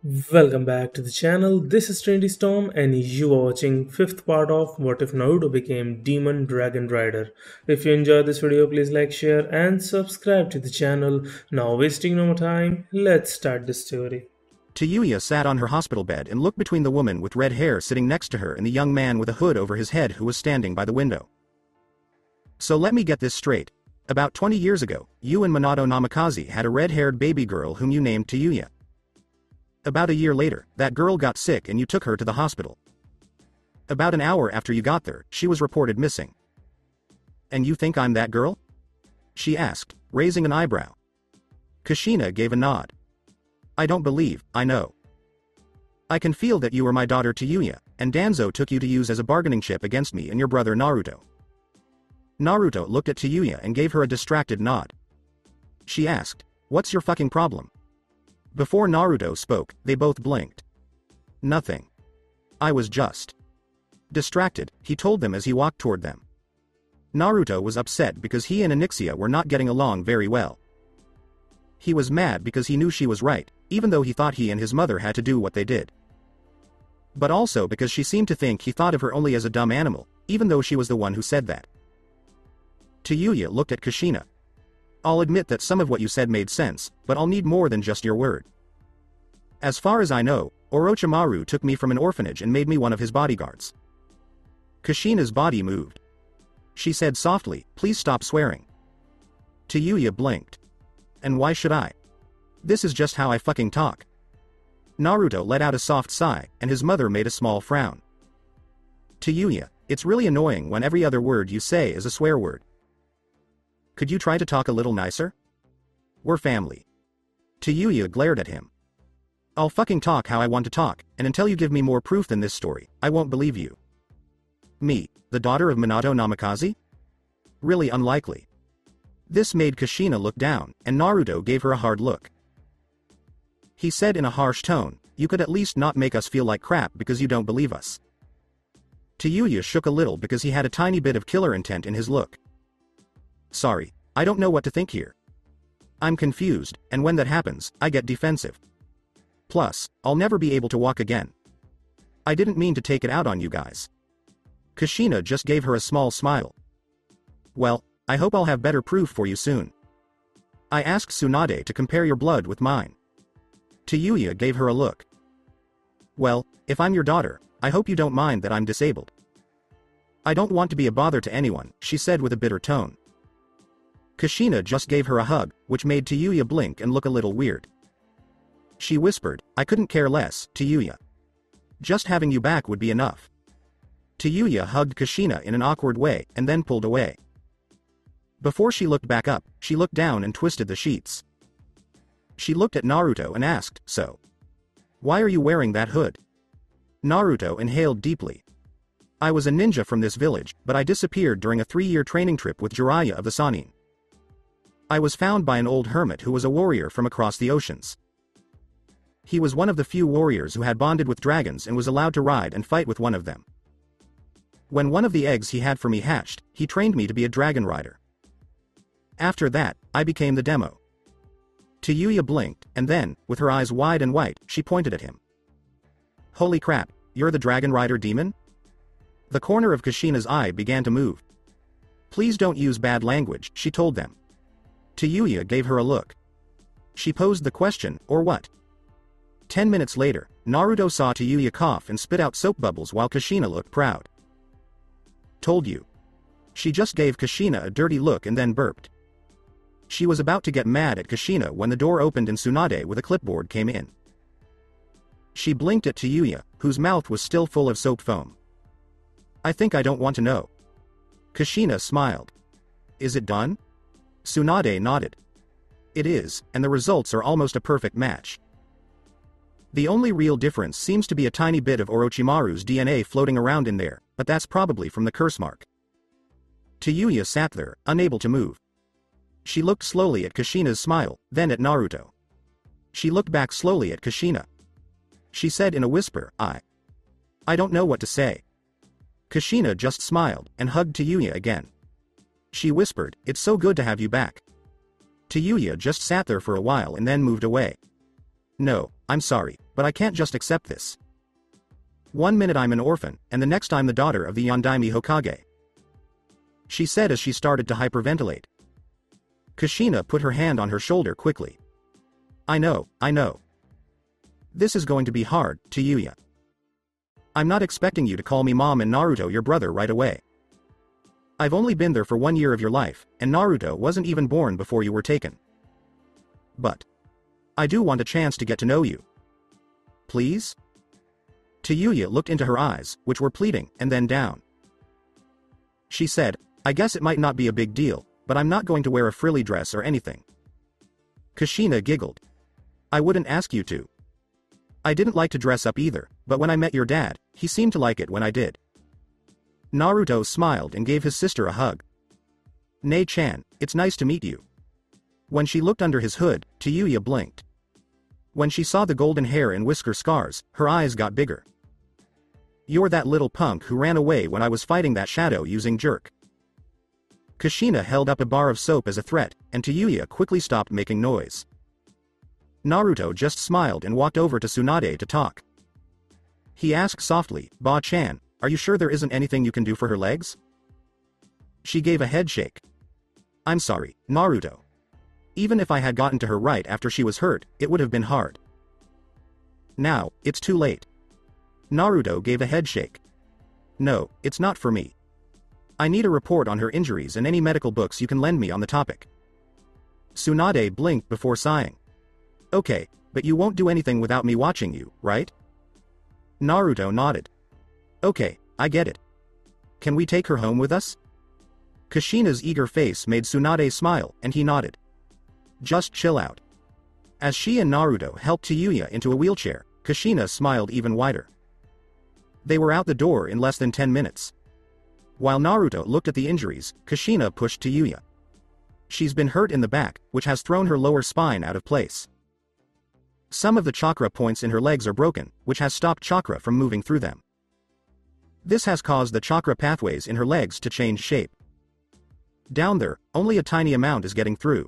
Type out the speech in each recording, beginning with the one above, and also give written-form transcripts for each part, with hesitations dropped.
Welcome back to the channel. This is Trinity Storm and you are watching fifth part of What If Naruto Became Demon Dragon Rider. If you enjoyed this video, please like, share and subscribe to the channel. Now wasting no more time, let's start the story. Tayuya sat on her hospital bed and looked between the woman with red hair sitting next to her and the young man with a hood over his head who was standing by the window. So let me get this straight. About 20 years ago, you and Minato Namikaze had a red-haired baby girl whom you named Tayuya. About a year later, that girl got sick and you took her to the hospital. About an hour after you got there, she was reported missing. And you think I'm that girl? She asked, raising an eyebrow. Kushina gave a nod. I don't believe, I know. I can feel that you are my daughter Tayuya, and Danzo took you to use as a bargaining chip against me and your brother Naruto. Naruto looked at Tayuya and gave her a distracted nod. She asked, what's your fucking problem? Before Naruto spoke, they both blinked. Nothing. I was just distracted, he told them as he walked toward them. Naruto was upset because he and Anixia were not getting along very well. He was mad because he knew she was right, even though he thought he and his mother had to do what they did. But also because she seemed to think he thought of her only as a dumb animal, even though she was the one who said that. Tayuya looked at Kushina. I'll admit that some of what you said made sense, but I'll need more than just your word. As far as I know, Orochimaru took me from an orphanage and made me one of his bodyguards. Kushina's body moved. She said softly, please stop swearing. Tayuya blinked. And why should I? This is just how I fucking talk. Naruto let out a soft sigh, and his mother made a small frown. Tayuya, it's really annoying when every other word you say is a swear word. Could you try to talk a little nicer? We're family. Tayuya glared at him. I'll fucking talk how I want to talk, and until you give me more proof than this story, I won't believe you. Me, the daughter of Minato Namikaze? Really unlikely. This made Kushina look down, and Naruto gave her a hard look. He said in a harsh tone, you could at least not make us feel like crap because you don't believe us. Tayuya shook a little because he had a tiny bit of killer intent in his look. Sorry, I don't know what to think here. I'm confused, and when that happens, I get defensive. Plus, I'll never be able to walk again. I didn't mean to take it out on you guys. Kushina just gave her a small smile. Well, I hope I'll have better proof for you soon. I asked Tsunade to compare your blood with mine. Tayuya gave her a look. Well, if I'm your daughter, I hope you don't mind that I'm disabled. I don't want to be a bother to anyone, she said with a bitter tone. Kushina just gave her a hug, which made Tayuya blink and look a little weird. She whispered, I couldn't care less, Tayuya. Just having you back would be enough. Tayuya hugged Kushina in an awkward way, and then pulled away. Before she looked back up, she looked down and twisted the sheets. She looked at Naruto and asked, so? Why are you wearing that hood? Naruto inhaled deeply. I was a ninja from this village, but I disappeared during a 3-year training trip with Jiraiya of the Sannin. I was found by an old hermit who was a warrior from across the oceans. He was one of the few warriors who had bonded with dragons and was allowed to ride and fight with one of them. When one of the eggs he had for me hatched, he trained me to be a dragon rider. After that, I became the demo. Tayuya blinked, and then, with her eyes wide and white, she pointed at him. Holy crap, you're the dragon rider demon? The corner of Kushina's eye began to move. Please don't use bad language, she told them. Tayuya gave her a look. She posed the question, or what? 10 minutes later, Naruto saw Tayuya cough and spit out soap bubbles while Kushina looked proud. Told you. She just gave Kushina a dirty look and then burped. She was about to get mad at Kushina when the door opened and Tsunade with a clipboard came in. She blinked at Tayuya, whose mouth was still full of soap foam. I think I don't want to know. Kushina smiled. Is it done? Tsunade nodded. It is, and the results are almost a perfect match. The only real difference seems to be a tiny bit of Orochimaru's DNA floating around in there, but that's probably from the curse mark. Tayuya sat there, unable to move. She looked slowly at Kushina's smile, then at Naruto. She looked back slowly at Kushina. She said in a whisper, I don't know what to say. Kushina just smiled, and hugged Tayuya again. She whispered, it's so good to have you back. Tayuya just sat there for a while and then moved away. No, I'm sorry, but I can't just accept this. One minute I'm an orphan, and the next I'm the daughter of the Yondaime Hokage," she said as she started to hyperventilate. Kushina put her hand on her shoulder quickly. I know. This is going to be hard, Tayuya. I'm not expecting you to call me mom and Naruto your brother right away. I've only been there for 1 year of your life, and Naruto wasn't even born before you were taken. But I do want a chance to get to know you. Please? Tayuya looked into her eyes, which were pleading, and then down. She said, I guess it might not be a big deal, but I'm not going to wear a frilly dress or anything. Kushina giggled. I wouldn't ask you to. I didn't like to dress up either, but when I met your dad, he seemed to like it when I did. Naruto smiled and gave his sister a hug. Nei-chan, it's nice to meet you. When she looked under his hood, Tayuya blinked. When she saw the golden hair and whisker scars, her eyes got bigger. You're that little punk who ran away when I was fighting that shadow using jerk. Kushina held up a bar of soap as a threat, and Tayuya quickly stopped making noise. Naruto just smiled and walked over to Tsunade to talk. He asked softly, Ba-chan, are you sure there isn't anything you can do for her legs? She gave a head shake. I'm sorry, Naruto. Even if I had gotten to her right after she was hurt, it would have been hard. Now, it's too late. Naruto gave a head shake. No, it's not for me. I need a report on her injuries and any medical books you can lend me on the topic. Tsunade blinked before sighing. Okay, but you won't do anything without me watching you, right? Naruto nodded. Okay, I get it. Can we take her home with us? Kushina's eager face made Tsunade smile, and he nodded. Just chill out. As she and Naruto helped Tayuya into a wheelchair, Kushina smiled even wider. They were out the door in less than 10 minutes. While Naruto looked at the injuries, Kushina pushed Tayuya. She's been hurt in the back, which has thrown her lower spine out of place. Some of the chakra points in her legs are broken, which has stopped chakra from moving through them. This has caused the chakra pathways in her legs to change shape. Down there, only a tiny amount is getting through.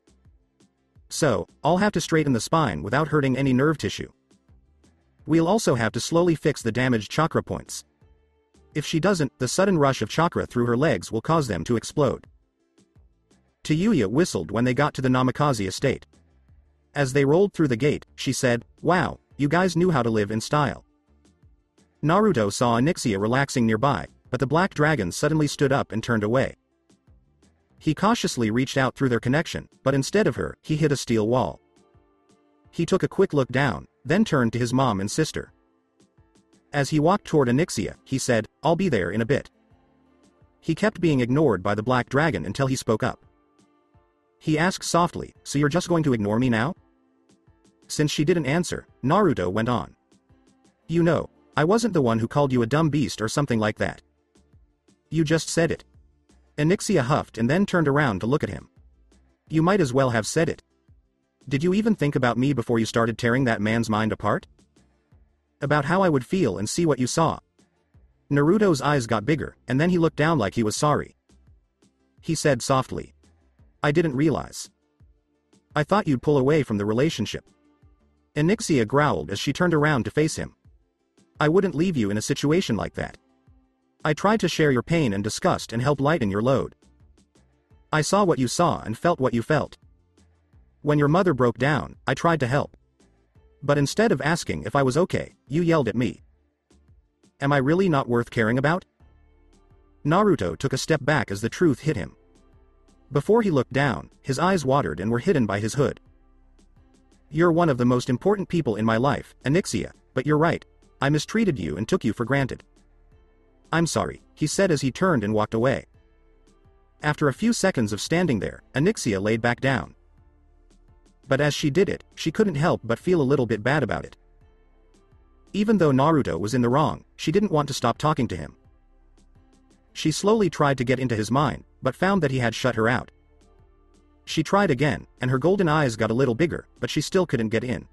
So, I'll have to straighten the spine without hurting any nerve tissue. We'll also have to slowly fix the damaged chakra points. If she doesn't, the sudden rush of chakra through her legs will cause them to explode. Tayuya whistled when they got to the Namikaze estate. As they rolled through the gate, she said, Wow, you guys knew how to live in style. Naruto saw Onyxia relaxing nearby, but the black dragon suddenly stood up and turned away. He cautiously reached out through their connection, but instead of her, he hit a steel wall. He took a quick look down, then turned to his mom and sister. As he walked toward Onyxia, he said, I'll be there in a bit. He kept being ignored by the black dragon until he spoke up. He asked softly, so you're just going to ignore me now? Since she didn't answer, Naruto went on. You know, I wasn't the one who called you a dumb beast or something like that. You just said it. Onyxia huffed and then turned around to look at him. You might as well have said it. Did you even think about me before you started tearing that man's mind apart? About how I would feel and see what you saw. Naruto's eyes got bigger, and then he looked down like he was sorry. He said softly. I didn't realize. I thought you'd pull away from the relationship. Onyxia growled as she turned around to face him. I wouldn't leave you in a situation like that. I tried to share your pain and disgust and help lighten your load. I saw what you saw and felt what you felt. When your mother broke down, I tried to help. But instead of asking if I was okay, you yelled at me. Am I really not worth caring about? Naruto took a step back as the truth hit him. Before he looked down, his eyes watered and were hidden by his hood. You're one of the most important people in my life, Onyxia, but you're right. I mistreated you and took you for granted. I'm sorry, he said as he turned and walked away. After a few seconds of standing there, Onyxia laid back down. But as she did it, she couldn't help but feel a little bit bad about it. Even though Naruto was in the wrong, she didn't want to stop talking to him. She slowly tried to get into his mind, but found that he had shut her out. She tried again, and her golden eyes got a little bigger, but she still couldn't get in.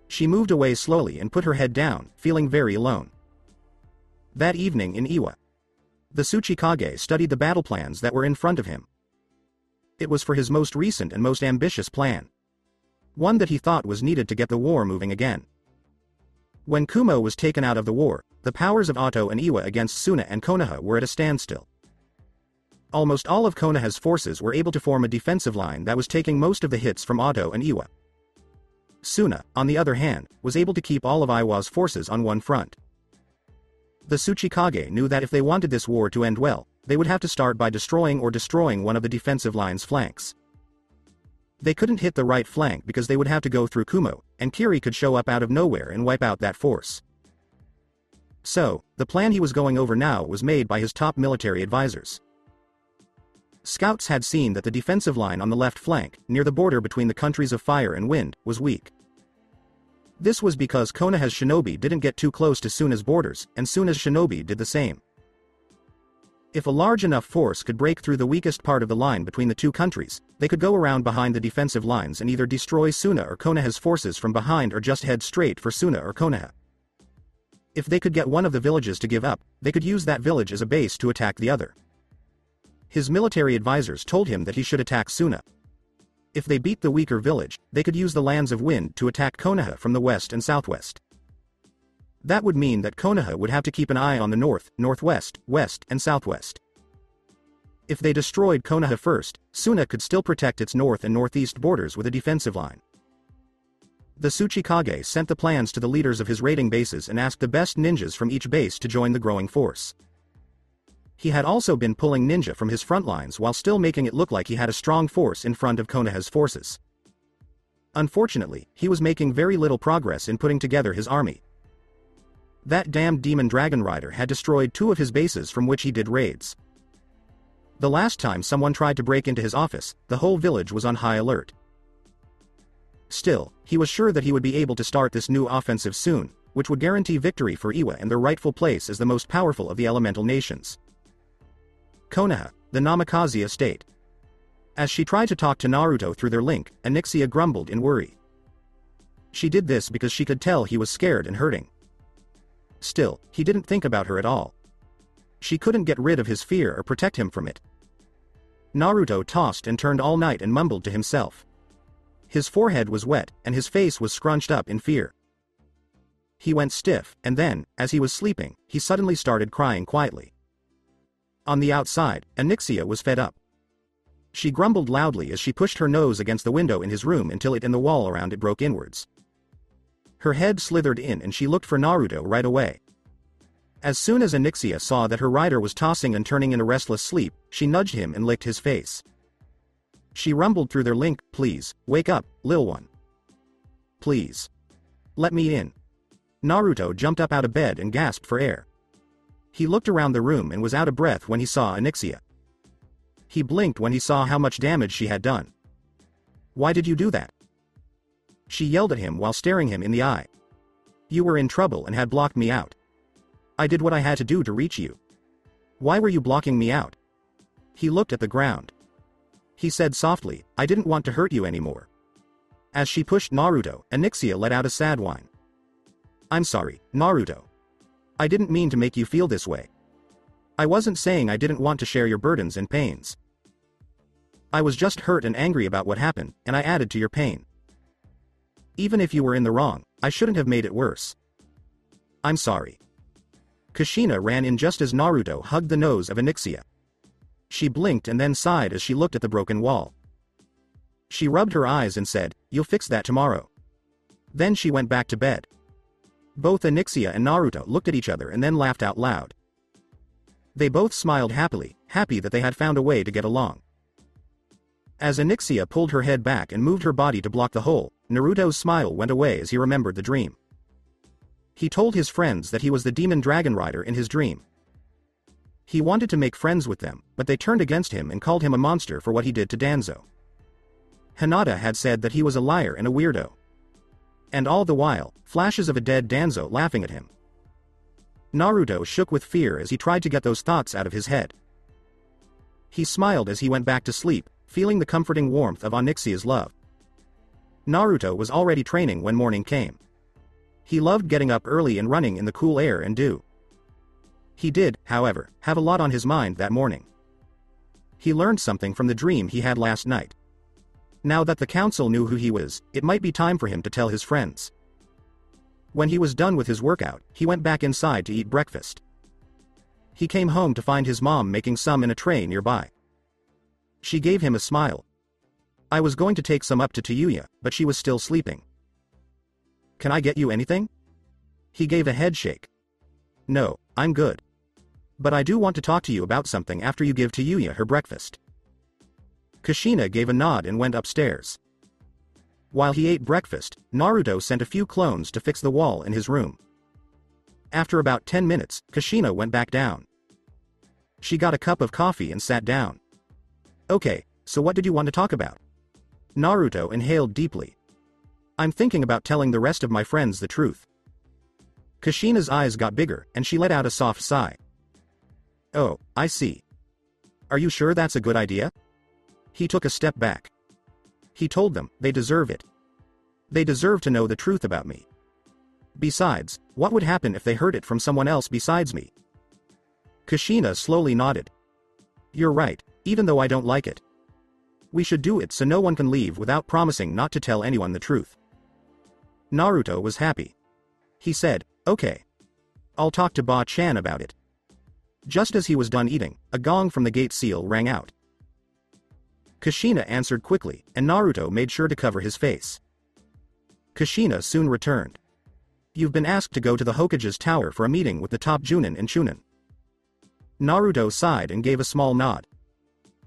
She moved away slowly and put her head down, feeling very alone. That evening in Iwa, the Tsuchikage studied the battle plans that were in front of him. It was for his most recent and most ambitious plan. One that he thought was needed to get the war moving again. When Kumo was taken out of the war, the powers of Otto and Iwa against Suna and Konoha were at a standstill. Almost all of Konoha's forces were able to form a defensive line that was taking most of the hits from Otto and Iwa. Suna, on the other hand, was able to keep all of Iwa's forces on one front. The Tsuchikage knew that if they wanted this war to end well, they would have to start by destroying one of the defensive line's flanks. They couldn't hit the right flank because they would have to go through Kumo, and Kiri could show up out of nowhere and wipe out that force. So, the plan he was going over now was made by his top military advisors. Scouts had seen that the defensive line on the left flank, near the border between the countries of Fire and Wind, was weak. This was because Konoha's shinobi didn't get too close to Suna's borders, and Suna's shinobi did the same. If a large enough force could break through the weakest part of the line between the two countries, they could go around behind the defensive lines and either destroy Suna or Konoha's forces from behind or just head straight for Suna or Konoha. If they could get one of the villages to give up, they could use that village as a base to attack the other. His military advisors told him that he should attack Suna. If they beat the weaker village, they could use the lands of Wind to attack Konoha from the west and southwest. That would mean that Konoha would have to keep an eye on the north, northwest, west, and southwest. If they destroyed Konoha first, Suna could still protect its north and northeast borders with a defensive line. The Tsuchikage sent the plans to the leaders of his raiding bases and asked the best ninjas from each base to join the growing force. He had also been pulling ninja from his front lines while still making it look like he had a strong force in front of Konoha's forces. Unfortunately, he was making very little progress in putting together his army. That damned demon dragon rider had destroyed 2 of his bases from which he did raids. The last time someone tried to break into his office, the whole village was on high alert. Still, he was sure that he would be able to start this new offensive soon, which would guarantee victory for Iwa and their rightful place as the most powerful of the elemental nations. Konoha, the Namikaze estate. As she tried to talk to Naruto through their link, Onyxia grumbled in worry. She did this because she could tell he was scared and hurting. Still, he didn't think about her at all. She couldn't get rid of his fear or protect him from it. Naruto tossed and turned all night and mumbled to himself. His forehead was wet, and his face was scrunched up in fear. He went stiff, and then, as he was sleeping, he suddenly started crying quietly. On the outside, Onyxia was fed up. She grumbled loudly as she pushed her nose against the window in his room until it and the wall around it broke inwards. Her head slithered in and she looked for Naruto right away. As soon as Onyxia saw that her rider was tossing and turning in a restless sleep, she nudged him and licked his face. She rumbled through their link, "Please, wake up, lil one. Please. Let me in." Naruto jumped up out of bed and gasped for air. He looked around the room and was out of breath when he saw Onyxia. He blinked when he saw how much damage she had done. "Why did you do that?" She yelled at him while staring him in the eye. "You were in trouble and had blocked me out. I did what I had to do to reach you. Why were you blocking me out?" He looked at the ground. He said softly, "I didn't want to hurt you anymore." As she pushed Naruto, Onyxia let out a sad whine. "I'm sorry, Naruto. I didn't mean to make you feel this way. I wasn't saying I didn't want to share your burdens and pains. I was just hurt and angry about what happened, and I added to your pain. Even if you were in the wrong, I shouldn't have made it worse. I'm sorry." Kushina ran in just as Naruto hugged the nose of Onyxia. She blinked and then sighed as she looked at the broken wall. She rubbed her eyes and said, "You'll fix that tomorrow." Then she went back to bed. Both Onyxia and Naruto looked at each other and then laughed out loud. They both smiled happily, happy that they had found a way to get along. As Onyxia pulled her head back and moved her body to block the hole, Naruto's smile went away as he remembered the dream. He told his friends that he was the demon dragon rider in his dream. He wanted to make friends with them, but they turned against him and called him a monster for what he did to Danzo. Hinata had said that he was a liar and a weirdo. And all the while, flashes of a dead Danzo laughing at him. Naruto shook with fear as he tried to get those thoughts out of his head. He smiled as he went back to sleep, feeling the comforting warmth of Onyxia's love. Naruto was already training when morning came. He loved getting up early and running in the cool air and dew. He did, however, have a lot on his mind that morning. He learned something from the dream he had last night. Now that the council knew who he was, it might be time for him to tell his friends. When he was done with his workout, he went back inside to eat breakfast. He came home to find his mom making some in a tray nearby. She gave him a smile. I was going to take some up to Tayuya, but she was still sleeping. Can I get you anything? He gave a head shake. No, I'm good. But I do want to talk to you about something after you give Tayuya her breakfast. Kushina gave a nod and went upstairs. While he ate breakfast, Naruto sent a few clones to fix the wall in his room. After about 10 minutes, Kushina went back down. She got a cup of coffee and sat down. Okay, so what did you want to talk about? Naruto inhaled deeply. I'm thinking about telling the rest of my friends the truth. Kushina's eyes got bigger, and she let out a soft sigh. Oh, I see. Are you sure that's a good idea? He took a step back. He told them, they deserve it. They deserve to know the truth about me. Besides, what would happen if they heard it from someone else besides me? Kushina slowly nodded. You're right, even though I don't like it. We should do it so no one can leave without promising not to tell anyone the truth. Naruto was happy. He said, okay. I'll talk to Ba-chan about it. Just as he was done eating, a gong from the gate seal rang out. Kushina answered quickly, and Naruto made sure to cover his face. Kushina soon returned. You've been asked to go to the Hokage's tower for a meeting with the top Junin and Chunin. Naruto sighed and gave a small nod.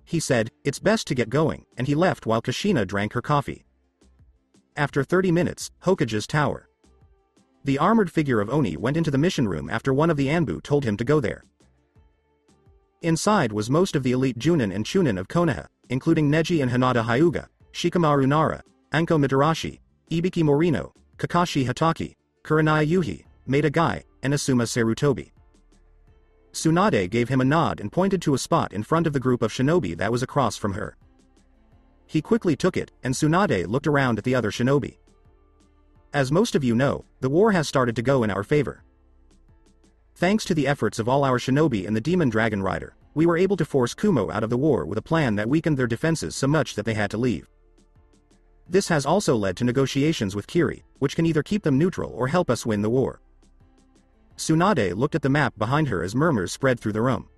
He said, it's best to get going, and he left while Kushina drank her coffee. After 30 minutes, Hokage's tower. The armored figure of Oni went into the mission room after one of the Anbu told him to go there. Inside was most of the elite Junin and Chunin of Konoha, including Neji and Hinata Hyuga, Shikamaru Nara, Anko Mitarashi, Ibiki Morino, Kakashi Hatake, Kurenai Yuhi, Maeda Gai, and Asuma Sarutobi. Tsunade gave him a nod and pointed to a spot in front of the group of shinobi that was across from her. He quickly took it, and Tsunade looked around at the other shinobi. As most of you know, the war has started to go in our favor. Thanks to the efforts of all our shinobi and the Demon Dragon Rider, we were able to force Kumo out of the war with a plan that weakened their defenses so much that they had to leave. This has also led to negotiations with Kiri, which can either keep them neutral or help us win the war. Tsunade looked at the map behind her as murmurs spread through the room.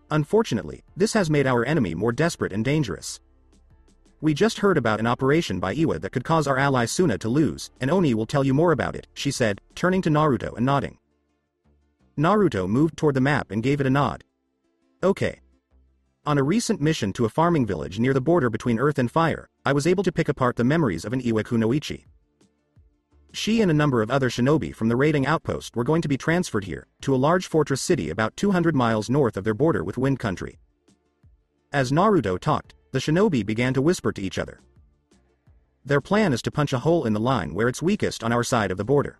Unfortunately, this has made our enemy more desperate and dangerous. We just heard about an operation by Iwa that could cause our ally Suna to lose, and Oni will tell you more about it, she said, turning to Naruto and nodding. Naruto moved toward the map and gave it a nod. Okay. On a recent mission to a farming village near the border between Earth and Fire, I was able to pick apart the memories of an Iwa Kunoichi. She and a number of other shinobi from the raiding outpost were going to be transferred here, to a large fortress city about 200 miles north of their border with Wind Country. As Naruto talked, the shinobi began to whisper to each other. Their plan is to punch a hole in the line where it's weakest on our side of the border.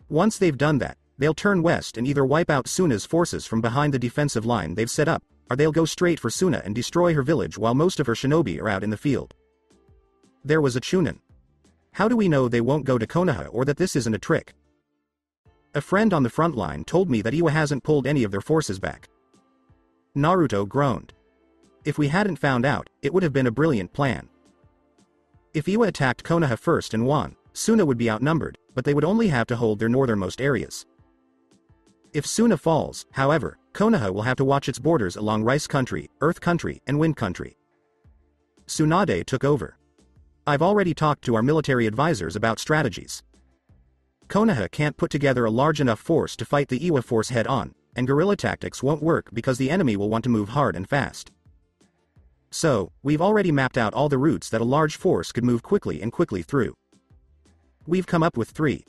Once they've done that, they'll turn west and either wipe out Suna's forces from behind the defensive line they've set up, or they'll go straight for Suna and destroy her village while most of her shinobi are out in the field. There was a Chunin. How do we know they won't go to Konoha or that this isn't a trick? A friend on the front line told me that Iwa hasn't pulled any of their forces back. Naruto groaned. If we hadn't found out, it would have been a brilliant plan. If Iwa attacked Konoha first and won, Suna would be outnumbered, but they would only have to hold their northernmost areas. If Suna falls, however, Konoha will have to watch its borders along Rice Country, Earth Country, and Wind Country. Tsunade took over. I've already talked to our military advisors about strategies. Konoha can't put together a large enough force to fight the Iwa force head-on, and guerrilla tactics won't work because the enemy will want to move hard and fast. So, we've already mapped out all the routes that a large force could move quickly and quickly through. We've come up with 3.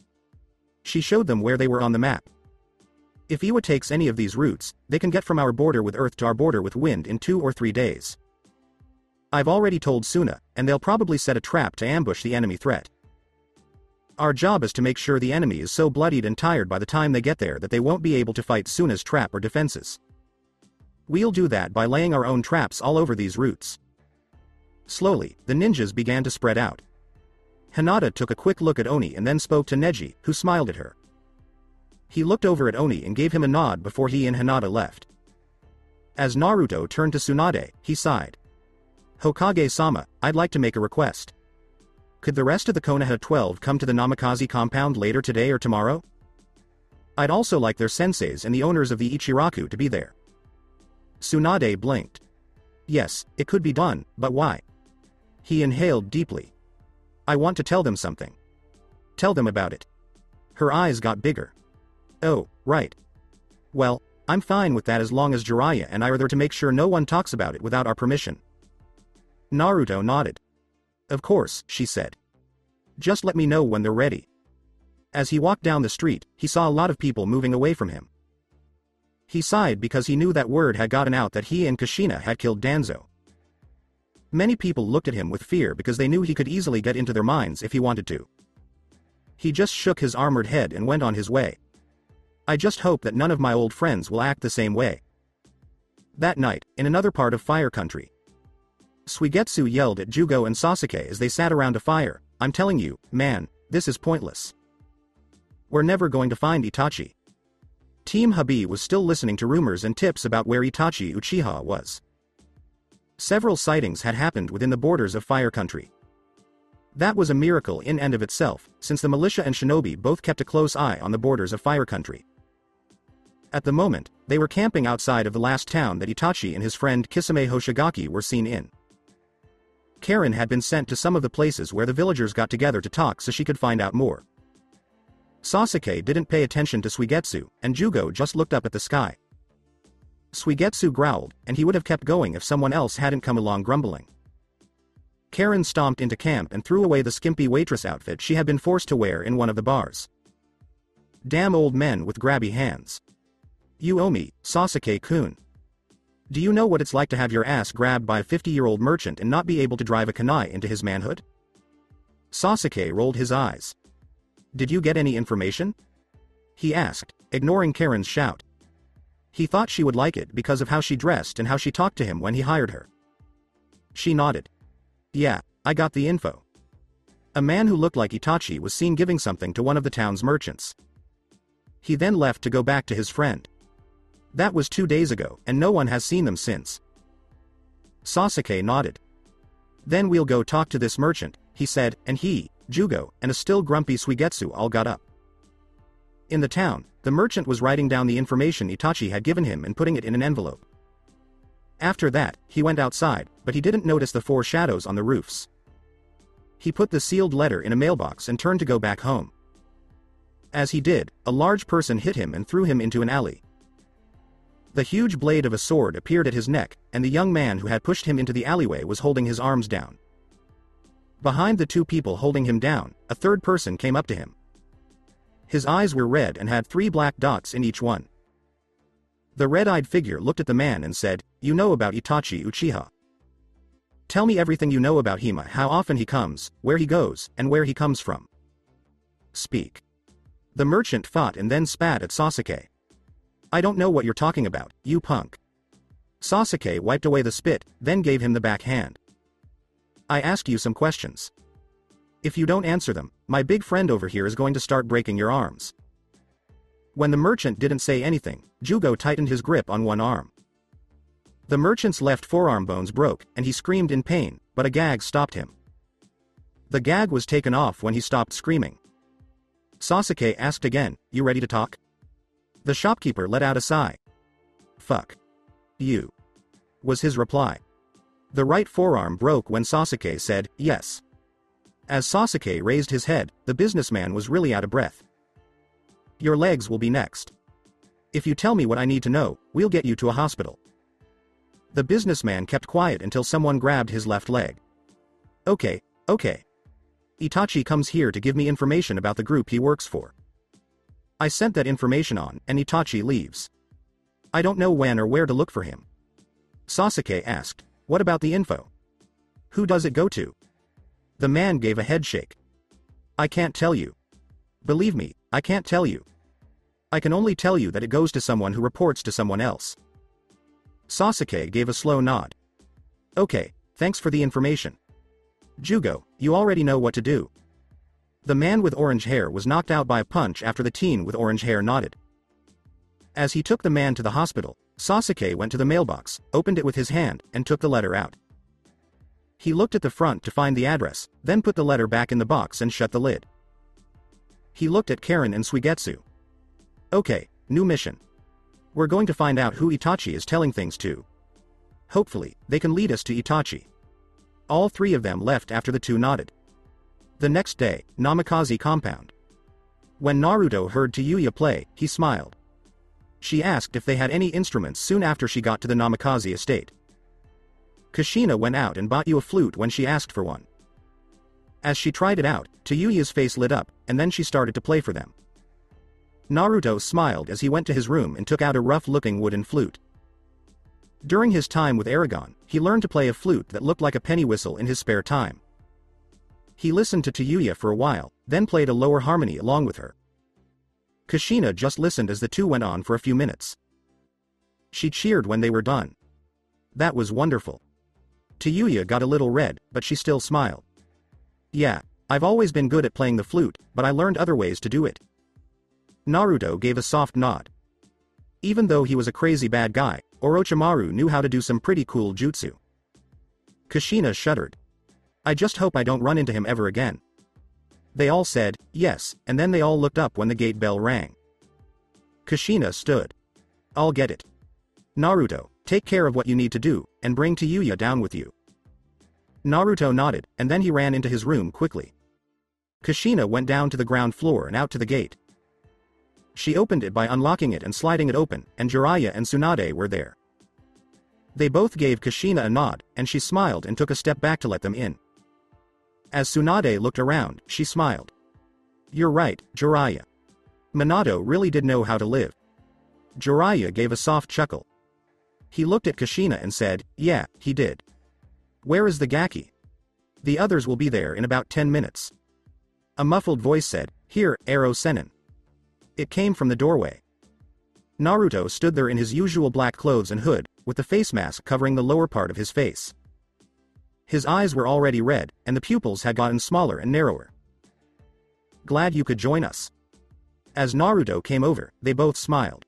She showed them where they were on the map. If Iwa takes any of these routes, they can get from our border with Earth to our border with Wind in 2 or 3 days. I've already told Suna, and they'll probably set a trap to ambush the enemy threat. Our job is to make sure the enemy is so bloodied and tired by the time they get there that they won't be able to fight Suna's trap or defenses. We'll do that by laying our own traps all over these routes. Slowly, the ninjas began to spread out. Hinata took a quick look at Oni and then spoke to Neji, who smiled at her. He looked over at Oni and gave him a nod before he and Hinata left. As Naruto turned to Tsunade, he sighed. Hokage-sama, I'd like to make a request. Could the rest of the Konoha 12 come to the Namikaze compound later today or tomorrow? I'd also like their senseis and the owners of the Ichiraku to be there. Tsunade blinked. Yes, it could be done, but why? He inhaled deeply. I want to tell them something. Tell them about it. Her eyes got bigger. Oh, right. Well, I'm fine with that as long as Jiraiya and I are there to make sure no one talks about it without our permission. Naruto nodded. Of course, she said. Just let me know when they're ready. As he walked down the street, he saw a lot of people moving away from him. He sighed because he knew that word had gotten out that he and Kushina had killed Danzo. Many people looked at him with fear because they knew he could easily get into their minds if he wanted to. He just shook his armored head and went on his way. I just hope that none of my old friends will act the same way. That night, in another part of Fire Country, Suigetsu yelled at Jugo and Sasuke as they sat around a fire, I'm telling you, man, this is pointless. We're never going to find Itachi. Team Habi was still listening to rumors and tips about where Itachi Uchiha was. Several sightings had happened within the borders of Fire Country. That was a miracle in and of itself, since the militia and shinobi both kept a close eye on the borders of Fire Country. At the moment, they were camping outside of the last town that Itachi and his friend Kisame Hoshigaki were seen in. Karen had been sent to some of the places where the villagers got together to talk so she could find out more. Sasuke didn't pay attention to Suigetsu, and Jugo just looked up at the sky. Suigetsu growled, and he would have kept going if someone else hadn't come along grumbling. Karen stomped into camp and threw away the skimpy waitress outfit she had been forced to wear in one of the bars. Damn old men with grabby hands. You owe me, Sasuke-kun. Do you know what it's like to have your ass grabbed by a 50-year-old merchant and not be able to drive a kunai into his manhood? Sasuke rolled his eyes. Did you get any information? He asked, ignoring Karen's shout. He thought she would like it because of how she dressed and how she talked to him when he hired her. She nodded. Yeah, I got the info. A man who looked like Itachi was seen giving something to one of the town's merchants. He then left to go back to his friend. That was 2 days ago, and no one has seen them since. Sasuke nodded. Then we'll go talk to this merchant, he said, and he, Jugo, and a still grumpy Suigetsu all got up. In the town, the merchant was writing down the information Itachi had given him and putting it in an envelope. After that, he went outside, but he didn't notice the 4 shadows on the roofs. He put the sealed letter in a mailbox and turned to go back home. As he did, a large person hit him and threw him into an alley. The huge blade of a sword appeared at his neck, and the young man who had pushed him into the alleyway was holding his arms down. Behind the 2 people holding him down, a third person came up to him. His eyes were red and had 3 black dots in each one. The red-eyed figure looked at the man and said, You know about Itachi Uchiha. Tell me everything you know about him, how often he comes, where he goes, and where he comes from. Speak. The merchant fought and then spat at Sasuke. I don't know what you're talking about, you punk. Sasuke wiped away the spit, then gave him the back hand. I asked you some questions. If you don't answer them, my big friend over here is going to start breaking your arms. When the merchant didn't say anything, Jugo tightened his grip on one arm. The merchant's left forearm bones broke, and he screamed in pain, but a gag stopped him. The gag was taken off when he stopped screaming. Sasuke asked again, You ready to talk? The shopkeeper let out a sigh. Fuck you, was his reply. The right forearm broke when Sasuke said, yes. As Sasuke raised his head, the businessman was really out of breath. Your legs will be next. If you tell me what I need to know, we'll get you to a hospital. The businessman kept quiet until someone grabbed his left leg. Okay. Itachi comes here to give me information about the group he works for. I sent that information on, and Itachi leaves. I don't know when or where to look for him. Sasuke asked, What about the info? Who does it go to? The man gave a head shake. I can't tell you. Believe me, I can't tell you. I can only tell you that it goes to someone who reports to someone else. Sasuke gave a slow nod. Okay, thanks for the information. Jugo, you already know what to do. The man with orange hair was knocked out by a punch after the teen with orange hair nodded. As he took the man to the hospital, Sasuke went to the mailbox, opened it with his hand, and took the letter out. He looked at the front to find the address, then put the letter back in the box and shut the lid. He looked at Karen and Suigetsu. Okay, new mission. We're going to find out who Itachi is telling things to. Hopefully, they can lead us to Itachi. All three of them left after the two nodded. The next day, Namikaze compound. When Naruto heard Tayuya play, he smiled. She asked if they had any instruments soon after she got to the Namikaze estate. Kushina went out and bought you a flute when she asked for one. As she tried it out, Tayuya's face lit up, and then she started to play for them. Naruto smiled as he went to his room and took out a rough-looking wooden flute. During his time with Aragon, he learned to play a flute that looked like a penny whistle in his spare time. He listened to Tayuya for a while, then played a lower harmony along with her. Kushina just listened as the two went on for a few minutes. She cheered when they were done. That was wonderful. Tayuya got a little red, but she still smiled. Yeah, I've always been good at playing the flute, but I learned other ways to do it. Naruto gave a soft nod. Even though he was a crazy bad guy, Orochimaru knew how to do some pretty cool jutsu. Kushina shuddered. I just hope I don't run into him ever again. They all said, yes, and then they all looked up when the gate bell rang. Kushina stood. I'll get it. Naruto, take care of what you need to do, and bring Tayuya down with you. Naruto nodded, and then he ran into his room quickly. Kushina went down to the ground floor and out to the gate. She opened it by unlocking it and sliding it open, and Jiraiya and Tsunade were there. They both gave Kushina a nod, and she smiled and took a step back to let them in. As Tsunade looked around, she smiled. You're right, Jiraiya. Minato really did know how to live. Jiraiya gave a soft chuckle. He looked at Kushina and said, yeah, he did. Where is the Gaki? The others will be there in about 10 minutes. A muffled voice said, here, Ero Sennin. It came from the doorway. Naruto stood there in his usual black clothes and hood, with the face mask covering the lower part of his face. His eyes were already red, and the pupils had gotten smaller and narrower. Glad you could join us. As Naruto came over, they both smiled.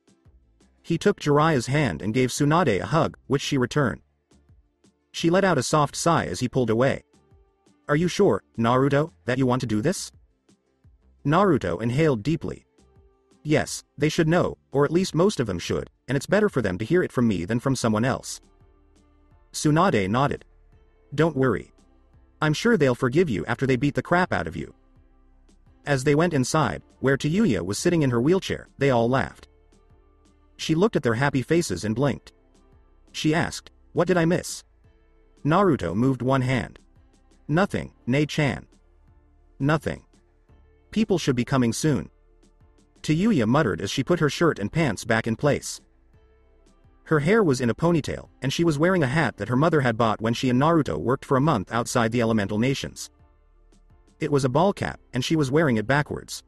He took Jiraiya's hand and gave Tsunade a hug, which she returned. She let out a soft sigh as he pulled away. Are you sure, Naruto, that you want to do this? Naruto inhaled deeply. Yes, they should know, or at least most of them should, and it's better for them to hear it from me than from someone else. Tsunade nodded. Don't worry. I'm sure they'll forgive you after they beat the crap out of you. As they went inside, where Tayuya was sitting in her wheelchair, they all laughed. She looked at their happy faces and blinked. She asked, what did I miss? Naruto moved one hand. Nothing, Nei-chan. Nothing. People should be coming soon. Tayuya muttered as she put her shirt and pants back in place. Her hair was in a ponytail, and she was wearing a hat that her mother had bought when she and Naruto worked for a month outside the Elemental Nations. It was a ball cap, and she was wearing it backwards.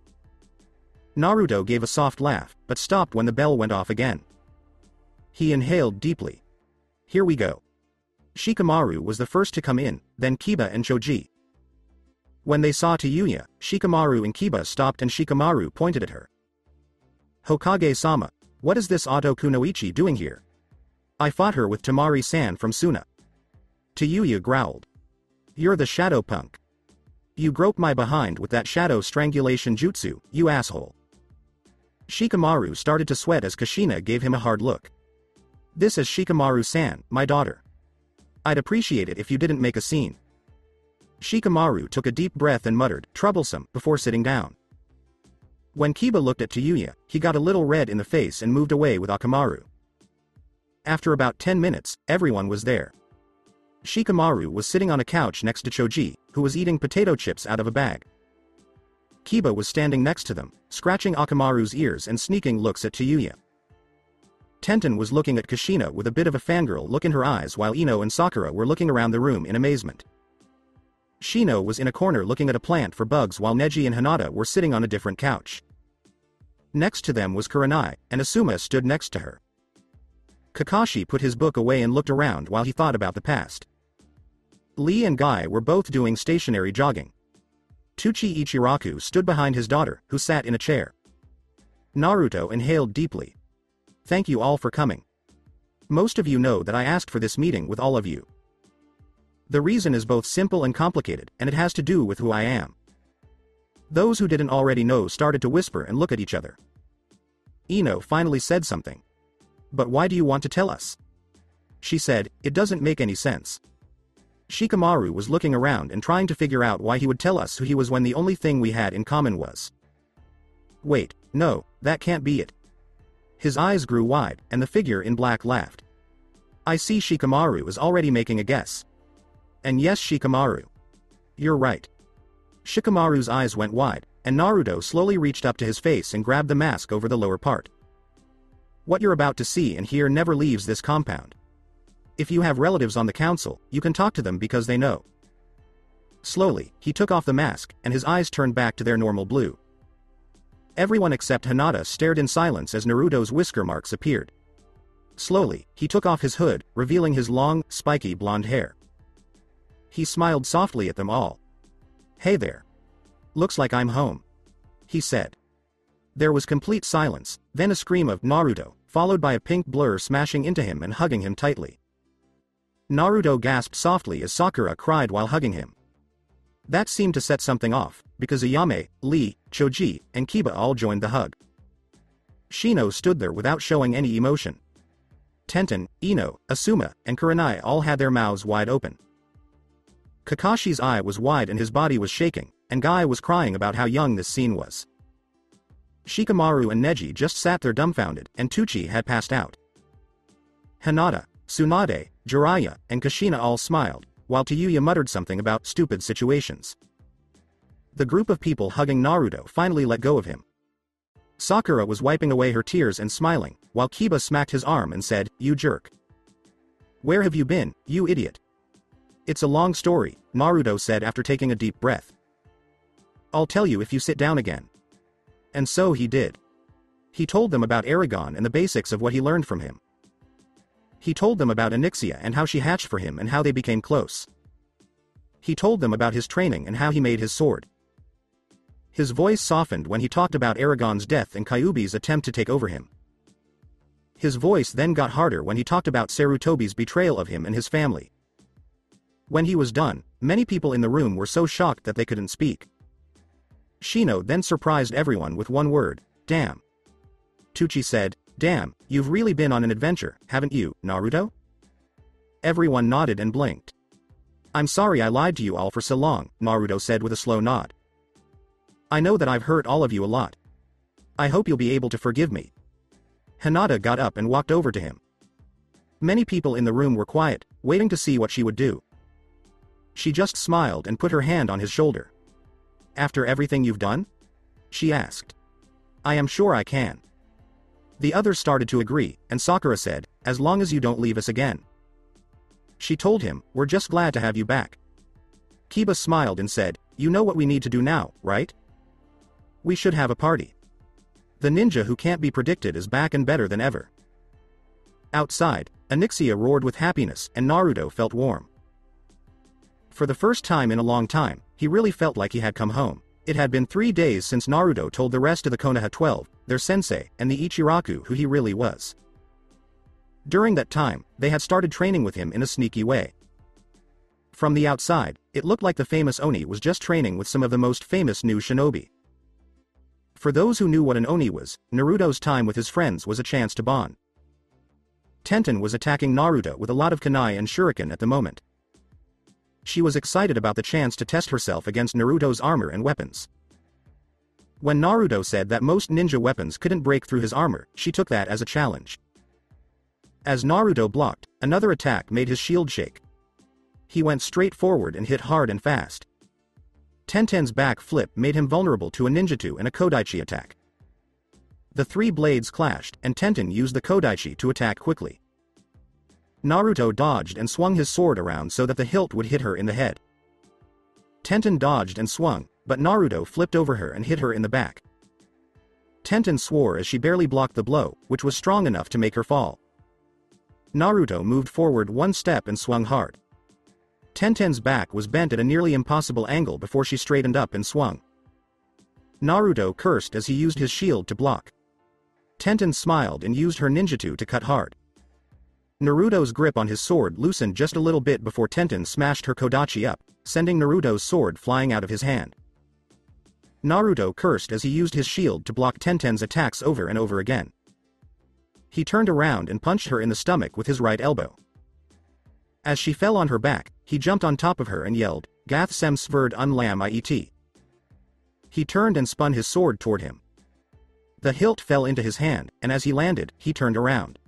Naruto gave a soft laugh, but stopped when the bell went off again. He inhaled deeply. Here we go. Shikamaru was the first to come in, then Kiba and Choji. When they saw Tayuya, Shikamaru and Kiba stopped and Shikamaru pointed at her. Hokage-sama, what is this Oto Kunoichi doing here? I fought her with Tamari-san from Suna. Tayuya growled. You're the shadow punk. You groped my behind with that shadow strangulation jutsu, you asshole. Shikamaru started to sweat as Kushina gave him a hard look. This is Shikamaru-san, my daughter. I'd appreciate it if you didn't make a scene. Shikamaru took a deep breath and muttered, troublesome, before sitting down. When Kiba looked at Tayuya, he got a little red in the face and moved away with Akamaru. After about 10 minutes, everyone was there. Shikamaru was sitting on a couch next to Choji, who was eating potato chips out of a bag. Kiba was standing next to them, scratching Akamaru's ears and sneaking looks at Tayuya. Tenten was looking at Kushina with a bit of a fangirl look in her eyes while Ino and Sakura were looking around the room in amazement. Shino was in a corner looking at a plant for bugs while Neji and Hinata were sitting on a different couch. Next to them was Kurenai, and Asuma stood next to her. Kakashi put his book away and looked around while he thought about the past. Lee and Guy were both doing stationary jogging. Tuchi Ichiraku stood behind his daughter, who sat in a chair. Naruto inhaled deeply. Thank you all for coming. Most of you know that I asked for this meeting with all of you. The reason is both simple and complicated, and it has to do with who I am. Those who didn't already know started to whisper and look at each other. Ino finally said something. But why do you want to tell us? She said, it doesn't make any sense. Shikamaru was looking around and trying to figure out why he would tell us who he was when the only thing we had in common was. Wait, no, that can't be it. His eyes grew wide, and the figure in black laughed. I see Shikamaru is already making a guess. And yes, Shikamaru. You're right. Shikamaru's eyes went wide, and Naruto slowly reached up to his face and grabbed the mask over the lower part. What you're about to see and hear never leaves this compound. If you have relatives on the council, you can talk to them because they know. Slowly, he took off the mask, and his eyes turned back to their normal blue. Everyone except Hinata stared in silence as Naruto's whisker marks appeared. Slowly, he took off his hood, revealing his long, spiky blonde hair. He smiled softly at them all. Hey there. Looks like I'm home. He said. There was complete silence, then a scream of Naruto, followed by a pink blur smashing into him and hugging him tightly. Naruto gasped softly as Sakura cried while hugging him. That seemed to set something off, because Ayame, Lee, Choji, and Kiba all joined the hug. Shino stood there without showing any emotion. Tenten, Ino, Asuma, and Kurenai all had their mouths wide open. Kakashi's eye was wide and his body was shaking, and Guy was crying about how young this scene was. Shikamaru and Neji just sat there dumbfounded, and Tucci had passed out. Hinata, Tsunade, Jiraiya, and Kushina all smiled, while Tayuya muttered something about stupid situations. The group of people hugging Naruto finally let go of him. Sakura was wiping away her tears and smiling, while Kiba smacked his arm and said, "You jerk. Where have you been, you idiot?" "It's a long story," Naruto said after taking a deep breath. "I'll tell you if you sit down again." And so he did. He told them about Aragon and the basics of what he learned from him. He told them about Onyxia and how she hatched for him and how they became close. He told them about his training and how he made his sword. His voice softened when he talked about Aragon's death and Kyuubi's attempt to take over him. His voice then got harder when he talked about Sarutobi's betrayal of him and his family. When he was done, many people in the room were so shocked that they couldn't speak. Shino then surprised everyone with one word, "Damn." Tucci said, "Damn, you've really been on an adventure, haven't you, Naruto?" Everyone nodded and blinked. "I'm sorry I lied to you all for so long," Naruto said with a slow nod. "I know that I've hurt all of you a lot. I hope you'll be able to forgive me." Hinata got up and walked over to him. Many people in the room were quiet, waiting to see what she would do. She just smiled and put her hand on his shoulder. "After everything you've done?" she asked. "I am sure I can." The others started to agree, and Sakura said, "As long as you don't leave us again." She told him, "We're just glad to have you back." Kiba smiled and said, "You know what we need to do now, right? We should have a party. The ninja who can't be predicted is back and better than ever." Outside, Onyxia roared with happiness and Naruto felt warm. For the first time in a long time, he really felt like he had come home. It had been 3 days since Naruto told the rest of the Konoha 12, their sensei, and the Ichiraku who he really was. During that time, they had started training with him in a sneaky way. From the outside, it looked like the famous Oni was just training with some of the most famous new shinobi. For those who knew what an Oni was, Naruto's time with his friends was a chance to bond. Tenten was attacking Naruto with a lot of kunai and shuriken at the moment. She was excited about the chance to test herself against Naruto's armor and weapons. When Naruto said that most ninja weapons couldn't break through his armor, she took that as a challenge. As Naruto blocked, another attack made his shield shake. He went straight forward and hit hard and fast. Tenten's back flip made him vulnerable to a ninjutsu and a kodaichi attack. The 3 blades clashed, and Tenten used the kodaichi to attack quickly. Naruto dodged and swung his sword around so that the hilt would hit her in the head. Tenten dodged and swung, but Naruto flipped over her and hit her in the back. Tenten swore as she barely blocked the blow, which was strong enough to make her fall. Naruto moved forward 1 step and swung hard. Tenten's back was bent at a nearly impossible angle before she straightened up and swung. Naruto cursed as he used his shield to block. Tenten smiled and used her ninjutsu to cut hard. Naruto's grip on his sword loosened just a little bit before Tenten smashed her Kodachi up, sending Naruto's sword flying out of his hand. Naruto cursed as he used his shield to block Tenten's attacks over and over again. He turned around and punched her in the stomach with his right elbow. As she fell on her back, he jumped on top of her and yelled, "Gath sem sverd unlam iet." He turned and spun his sword toward him. The hilt fell into his hand, and as he landed, he turned around.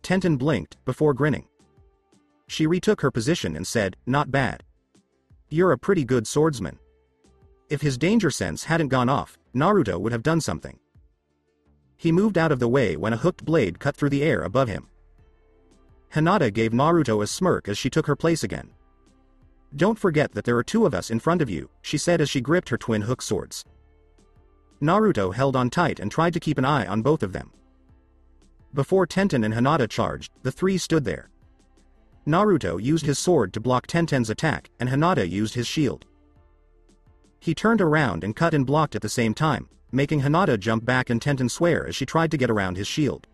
Tenten blinked, before grinning. She retook her position and said, "Not bad. You're a pretty good swordsman." If his danger sense hadn't gone off, Naruto would have done something. He moved out of the way when a hooked blade cut through the air above him. Hinata gave Naruto a smirk as she took her place again. "Don't forget that there are two of us in front of you," she said as she gripped her twin hook swords. Naruto held on tight and tried to keep an eye on both of them. Before Tenten and Hinata charged, the three stood there. Naruto used his sword to block Tenten's attack, and Hinata used his shield. He turned around and cut and blocked at the same time, making Hinata jump back and Tenten swear as she tried to get around his shield.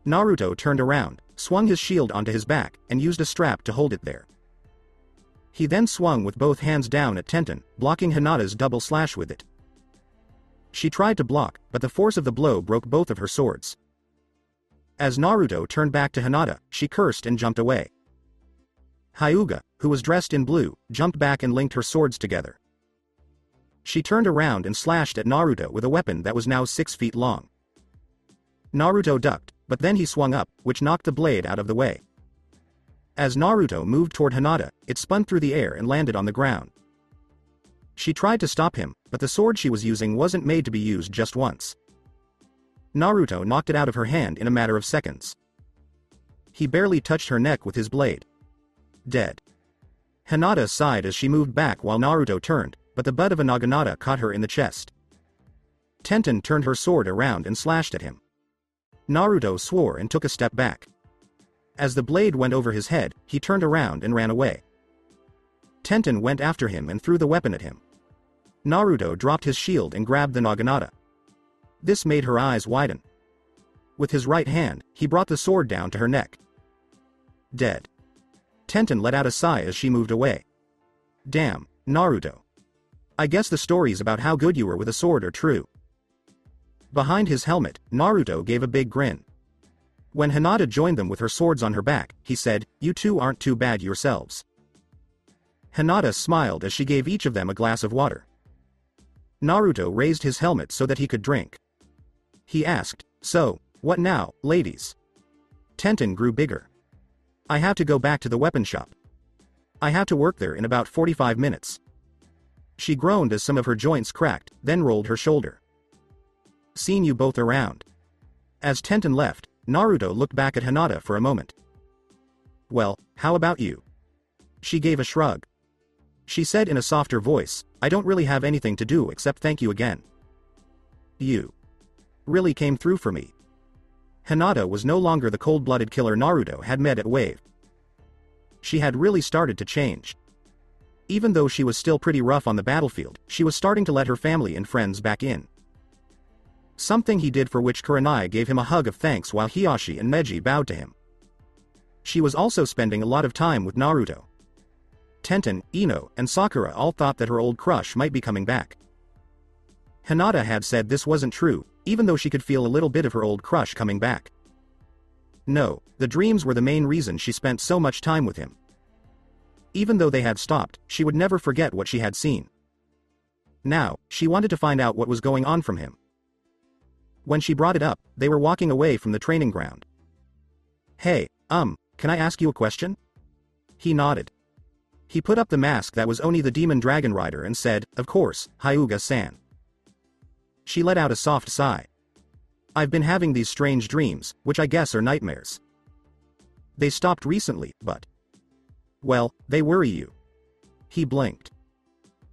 Naruto turned around, swung his shield onto his back, and used a strap to hold it there. He then swung with both hands down at Tenten, blocking Hinata's double slash with it. She tried to block, but the force of the blow broke both of her swords. As Naruto turned back to Hinata, she cursed and jumped away. Hyuga, who was dressed in blue, jumped back and linked her swords together. She turned around and slashed at Naruto with a weapon that was now 6 feet long. Naruto ducked, but then he swung up, which knocked the blade out of the way. As Naruto moved toward Hinata, it spun through the air and landed on the ground. She tried to stop him, but the sword she was using wasn't made to be used just once. Naruto knocked it out of her hand in a matter of seconds. He barely touched her neck with his blade. Dead. Hinata sighed as she moved back while Naruto turned, but the butt of a naginata caught her in the chest. Tenten turned her sword around and slashed at him. Naruto swore and took a step back. As the blade went over his head, he turned around and ran away. Tenten went after him and threw the weapon at him. Naruto dropped his shield and grabbed the naginata. This made her eyes widen. With his right hand, he brought the sword down to her neck. Dead. Tenten let out a sigh as she moved away. "Damn, Naruto. I guess the stories about how good you were with a sword are true." Behind his helmet, Naruto gave a big grin. When Hinata joined them with her swords on her back, he said, "You two aren't too bad yourselves." Hinata smiled as she gave each of them a glass of water. Naruto raised his helmet so that he could drink. He asked, "So, what now, ladies?" Tenten grew bigger. "I have to go back to the weapon shop. I have to work there in about 45 minutes. She groaned as some of her joints cracked, then rolled her shoulder. "Seen you both around." As Tenten left, Naruto looked back at Hinata for a moment. "Well, how about you?" She gave a shrug. She said in a softer voice, "I don't really have anything to do except thank you again. You really came through for me." Hinata was no longer the cold-blooded killer Naruto had met at Wave. She had really started to change. Even though she was still pretty rough on the battlefield, she was starting to let her family and friends back in. Something he did for which Kurenai gave him a hug of thanks while Hiyashi and Meiji bowed to him. She was also spending a lot of time with Naruto. Tenten, Ino, and Sakura all thought that her old crush might be coming back. Hinata had said this wasn't true, even though she could feel a little bit of her old crush coming back. No, the dreams were the main reason she spent so much time with him. Even though they had stopped, she would never forget what she had seen. Now, she wanted to find out what was going on from him. When she brought it up, they were walking away from the training ground. "Hey, can I ask you a question?" He nodded. He put up the mask that was Oni the Demon Dragon Rider and said, "Of course, Hyuga-san." She let out a soft sigh. "I've been having these strange dreams, which I guess are nightmares. They stopped recently, but... well, they worry you." He blinked.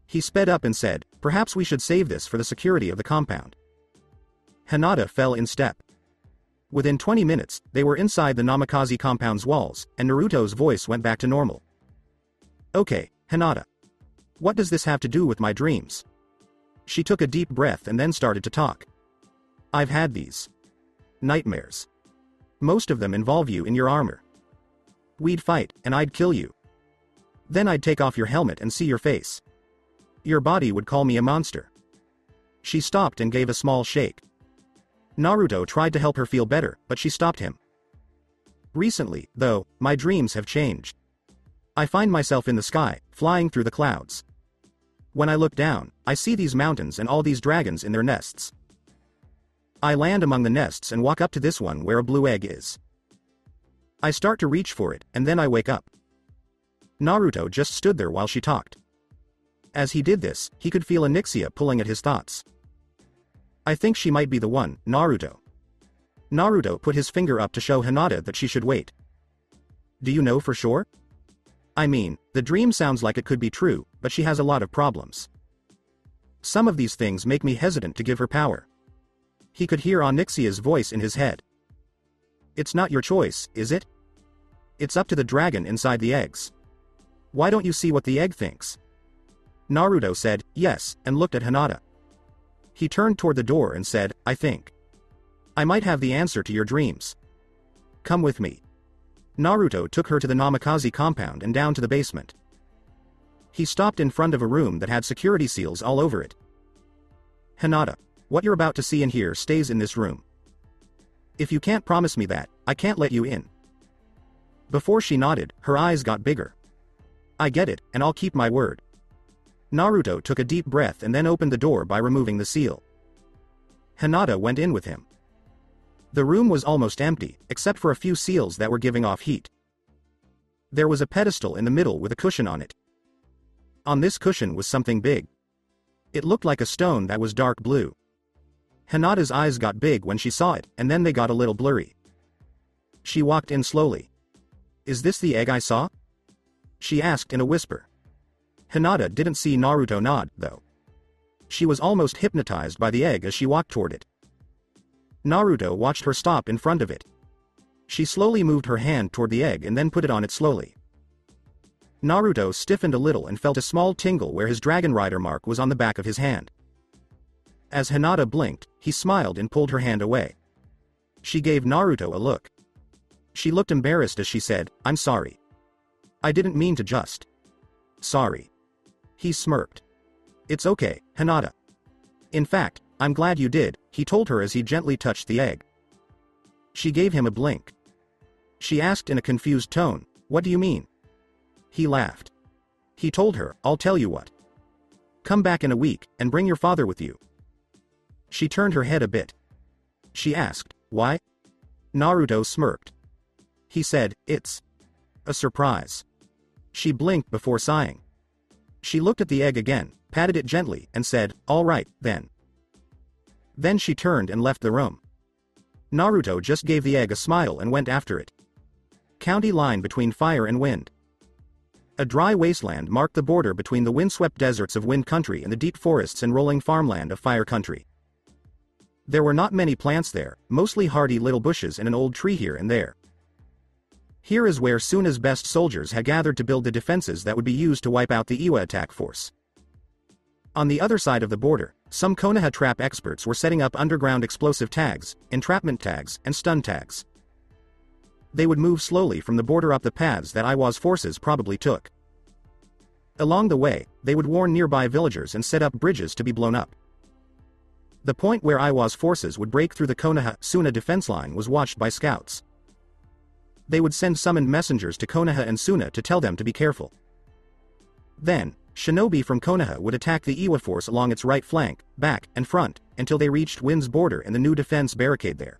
He sped up and said, "Perhaps we should save this for the security of the compound." Hinata fell in step. Within 20 minutes, they were inside the Namikaze compound's walls, and Naruto's voice went back to normal. "Okay, Hinata. What does this have to do with my dreams?" She took a deep breath and then started to talk. "I've had these nightmares. Most of them involve you in your armor. We'd fight, and I'd kill you. Then I'd take off your helmet and see your face. Your body would call me a monster." She stopped and gave a small shake. Naruto tried to help her feel better, but she stopped him. "Recently, though, my dreams have changed. I find myself in the sky, flying through the clouds. When I look down, I see these mountains and all these dragons in their nests. I land among the nests and walk up to this one where a blue egg is. I start to reach for it, and then I wake up." Naruto just stood there while she talked. As he did this, he could feel Onyxia pulling at his thoughts. "I think she might be the one, Naruto." Naruto put his finger up to show Hinata that she should wait. "Do you know for sure? I mean, the dream sounds like it could be true, but she has a lot of problems. Some of these things make me hesitant to give her power." He could hear Onyxia's voice in his head. "It's not your choice, is it? It's up to the dragon inside the eggs. Why don't you see what the egg thinks?" Naruto said, "Yes," and looked at Hinata. He turned toward the door and said, "I think I might have the answer to your dreams. Come with me." Naruto took her to the Namikaze compound and down to the basement. He stopped in front of a room that had security seals all over it. "Hinata, what you're about to see and hear stays in this room. If you can't promise me that, I can't let you in." Before she nodded, her eyes got bigger. "I get it, and I'll keep my word." Naruto took a deep breath and then opened the door by removing the seal. Hinata went in with him. The room was almost empty, except for a few seals that were giving off heat. There was a pedestal in the middle with a cushion on it. On this cushion was something big. It looked like a stone that was dark blue. Hinata's eyes got big when she saw it, and then they got a little blurry. She walked in slowly. "Is this the egg I saw?" she asked in a whisper. Hinata didn't see Naruto nod, though. She was almost hypnotized by the egg as she walked toward it. Naruto watched her stop in front of it. She slowly moved her hand toward the egg and then put it on it slowly. Naruto stiffened a little and felt a small tingle where his Dragon Rider mark was on the back of his hand. As Hinata blinked, he smiled and pulled her hand away. She gave Naruto a look. She looked embarrassed as she said, "I'm sorry. I didn't mean to just." "Sorry." He smirked. "It's okay, Hinata. In fact, I'm glad you did," he told her as he gently touched the egg. She gave him a blink. She asked in a confused tone, "What do you mean?" He laughed. He told her, "I'll tell you what. Come back in a week, and bring your father with you." She turned her head a bit. She asked, "Why?" Naruto smirked. He said, "It's a surprise." She blinked before sighing. She looked at the egg again, patted it gently, and said, "All right, then." Then she turned and left the room. Naruto just gave the egg a smile and went after it. County line between fire and wind. A dry wasteland marked the border between the windswept deserts of Wind Country and the deep forests and rolling farmland of Fire Country. There were not many plants there, mostly hardy little bushes and an old tree here and there. Here is where Suna's best soldiers had gathered to build the defenses that would be used to wipe out the Iwa attack force. On the other side of the border, some Konoha trap experts were setting up underground explosive tags, entrapment tags, and stun tags. They would move slowly from the border up the paths that Iwa's forces probably took. Along the way, they would warn nearby villagers and set up bridges to be blown up. The point where Iwa's forces would break through the Konoha-Suna defense line was watched by scouts. They would send summoned messengers to Konoha and Suna to tell them to be careful. Then, shinobi from Konoha would attack the Iwa force along its right flank, back, and front, until they reached Wind's border and the new defense barricade there.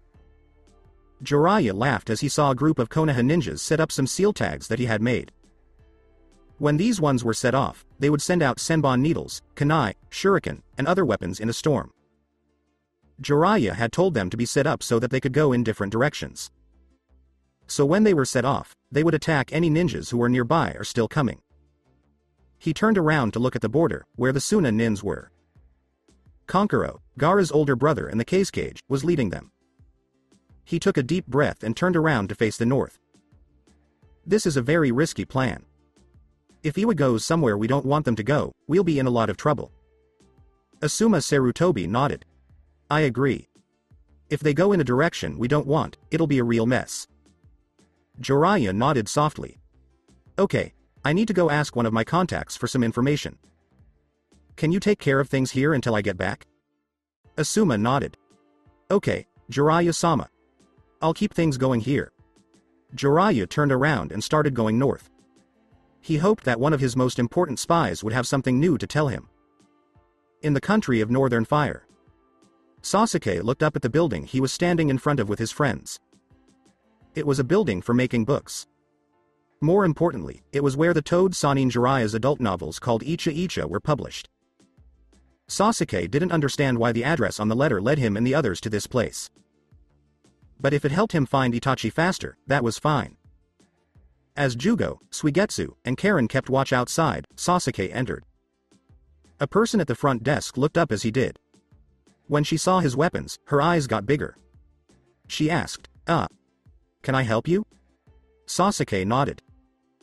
Jiraiya laughed as he saw a group of Konoha ninjas set up some seal tags that he had made. When these ones were set off, they would send out senbon needles, kunai, shuriken, and other weapons in a storm. Jiraiya had told them to be set up so that they could go in different directions. So when they were set off, they would attack any ninjas who were nearby or still coming. He turned around to look at the border, where the Suna nins were. Kankuro, Gaara's older brother and the Kazekage, was leading them. He took a deep breath and turned around to face the north. This is a very risky plan. If Iwa goes somewhere we don't want them to go, we'll be in a lot of trouble. Asuma Sarutobi nodded. I agree. If they go in a direction we don't want, it'll be a real mess. Jiraiya nodded softly. Okay, I need to go ask one of my contacts for some information. Can you take care of things here until I get back? Asuma nodded. Okay, Jiraiya-sama. I'll keep things going here. Jiraiya turned around and started going north. He hoped that one of his most important spies would have something new to tell him. In the country of Northern Fire, Sasuke looked up at the building he was standing in front of with his friends. It was a building for making books. More importantly, it was where the Toad Sannin Jiraiya's adult novels called Icha Icha were published. Sasuke didn't understand why the address on the letter led him and the others to this place. But if it helped him find Itachi faster, that was fine. As Jugo, Suigetsu, and Karen kept watch outside, Sasuke entered. A person at the front desk looked up as he did. When she saw his weapons, her eyes got bigger. She asked, can I help you? Sasuke nodded.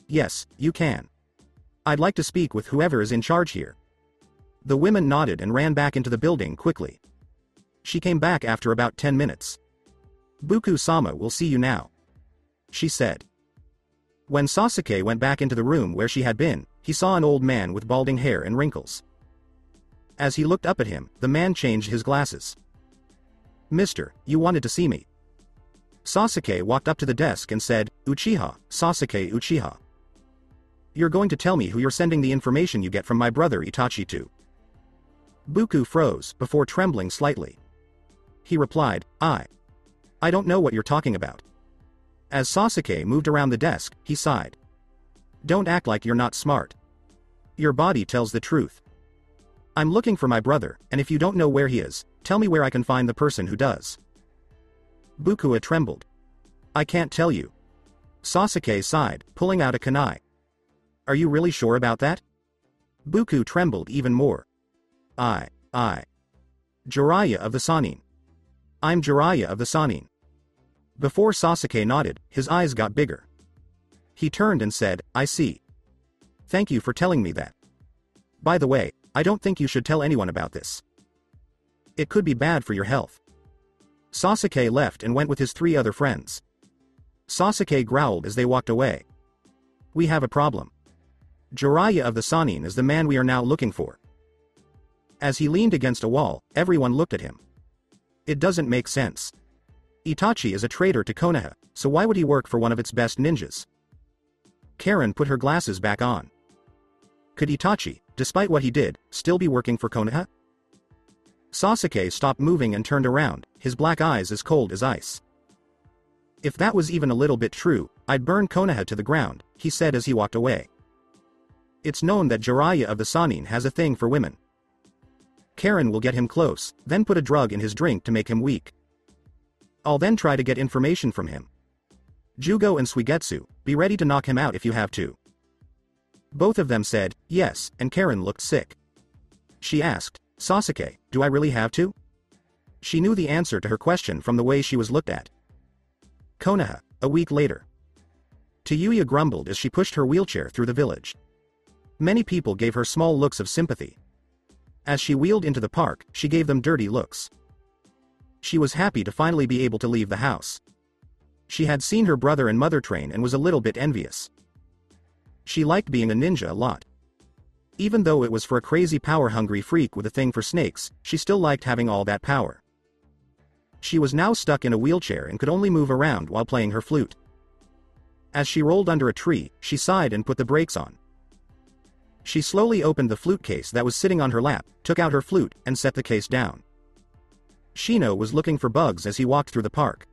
Yes, you can. I'd like to speak with whoever is in charge here. The women nodded and ran back into the building quickly. She came back after about 10 minutes. Buku-sama will see you now, she said. When Sasuke went back into the room where she had been, he saw an old man with balding hair and wrinkles. As he looked up at him, the man changed his glasses. Mister, you wanted to see me. Sasuke walked up to the desk and said, Uchiha, Sasuke Uchiha. You're going to tell me who you're sending the information you get from my brother Itachi to. Buku froze before trembling slightly. He replied, I don't know what you're talking about. As Sasuke moved around the desk, he sighed. Don't act like you're not smart. Your body tells the truth. I'm looking for my brother, and if you don't know where he is, tell me where I can find the person who does. Bukua trembled. I can't tell you. Sasuke sighed, pulling out a kunai. Are you really sure about that? Buku trembled even more. I. Jiraiya of the Sannin. I'm Jiraiya of the Sannin. Before Sasuke nodded, his eyes got bigger. He turned and said, I see. Thank you for telling me that. By the way, I don't think you should tell anyone about this. It could be bad for your health. Sasuke left and went with his 3 other friends. Sasuke growled as they walked away. We have a problem. Jiraiya of the Sannin is the man we are now looking for. As he leaned against a wall, everyone looked at him. It doesn't make sense. Itachi is a traitor to Konoha, so why would he work for one of its best ninjas? Karen put her glasses back on. Could Itachi, despite what he did, still be working for Konoha? Sasuke stopped moving and turned around, his black eyes as cold as ice. If that was even a little bit true, I'd burn Konoha to the ground, he said as he walked away. It's known that Jiraiya of the Sannin has a thing for women. Karen will get him close, then put a drug in his drink to make him weak. I'll then try to get information from him. Jugo and Suigetsu, be ready to knock him out if you have to. Both of them said, yes, and Karen looked sick. She asked, Sasuke, do I really have to? She knew the answer to her question from the way she was looked at. Konoha, a week later. Tayuya grumbled as she pushed her wheelchair through the village. Many people gave her small looks of sympathy. As she wheeled into the park, she gave them dirty looks. She was happy to finally be able to leave the house. She had seen her brother and mother train and was a little bit envious. She liked being a ninja a lot. Even though it was for a crazy power-hungry freak with a thing for snakes, she still liked having all that power. She was now stuck in a wheelchair and could only move around while playing her flute. As she rolled under a tree, she sighed and put the brakes on. She slowly opened the flute case that was sitting on her lap, took out her flute, and set the case down. Shino was looking for bugs as he walked through the park.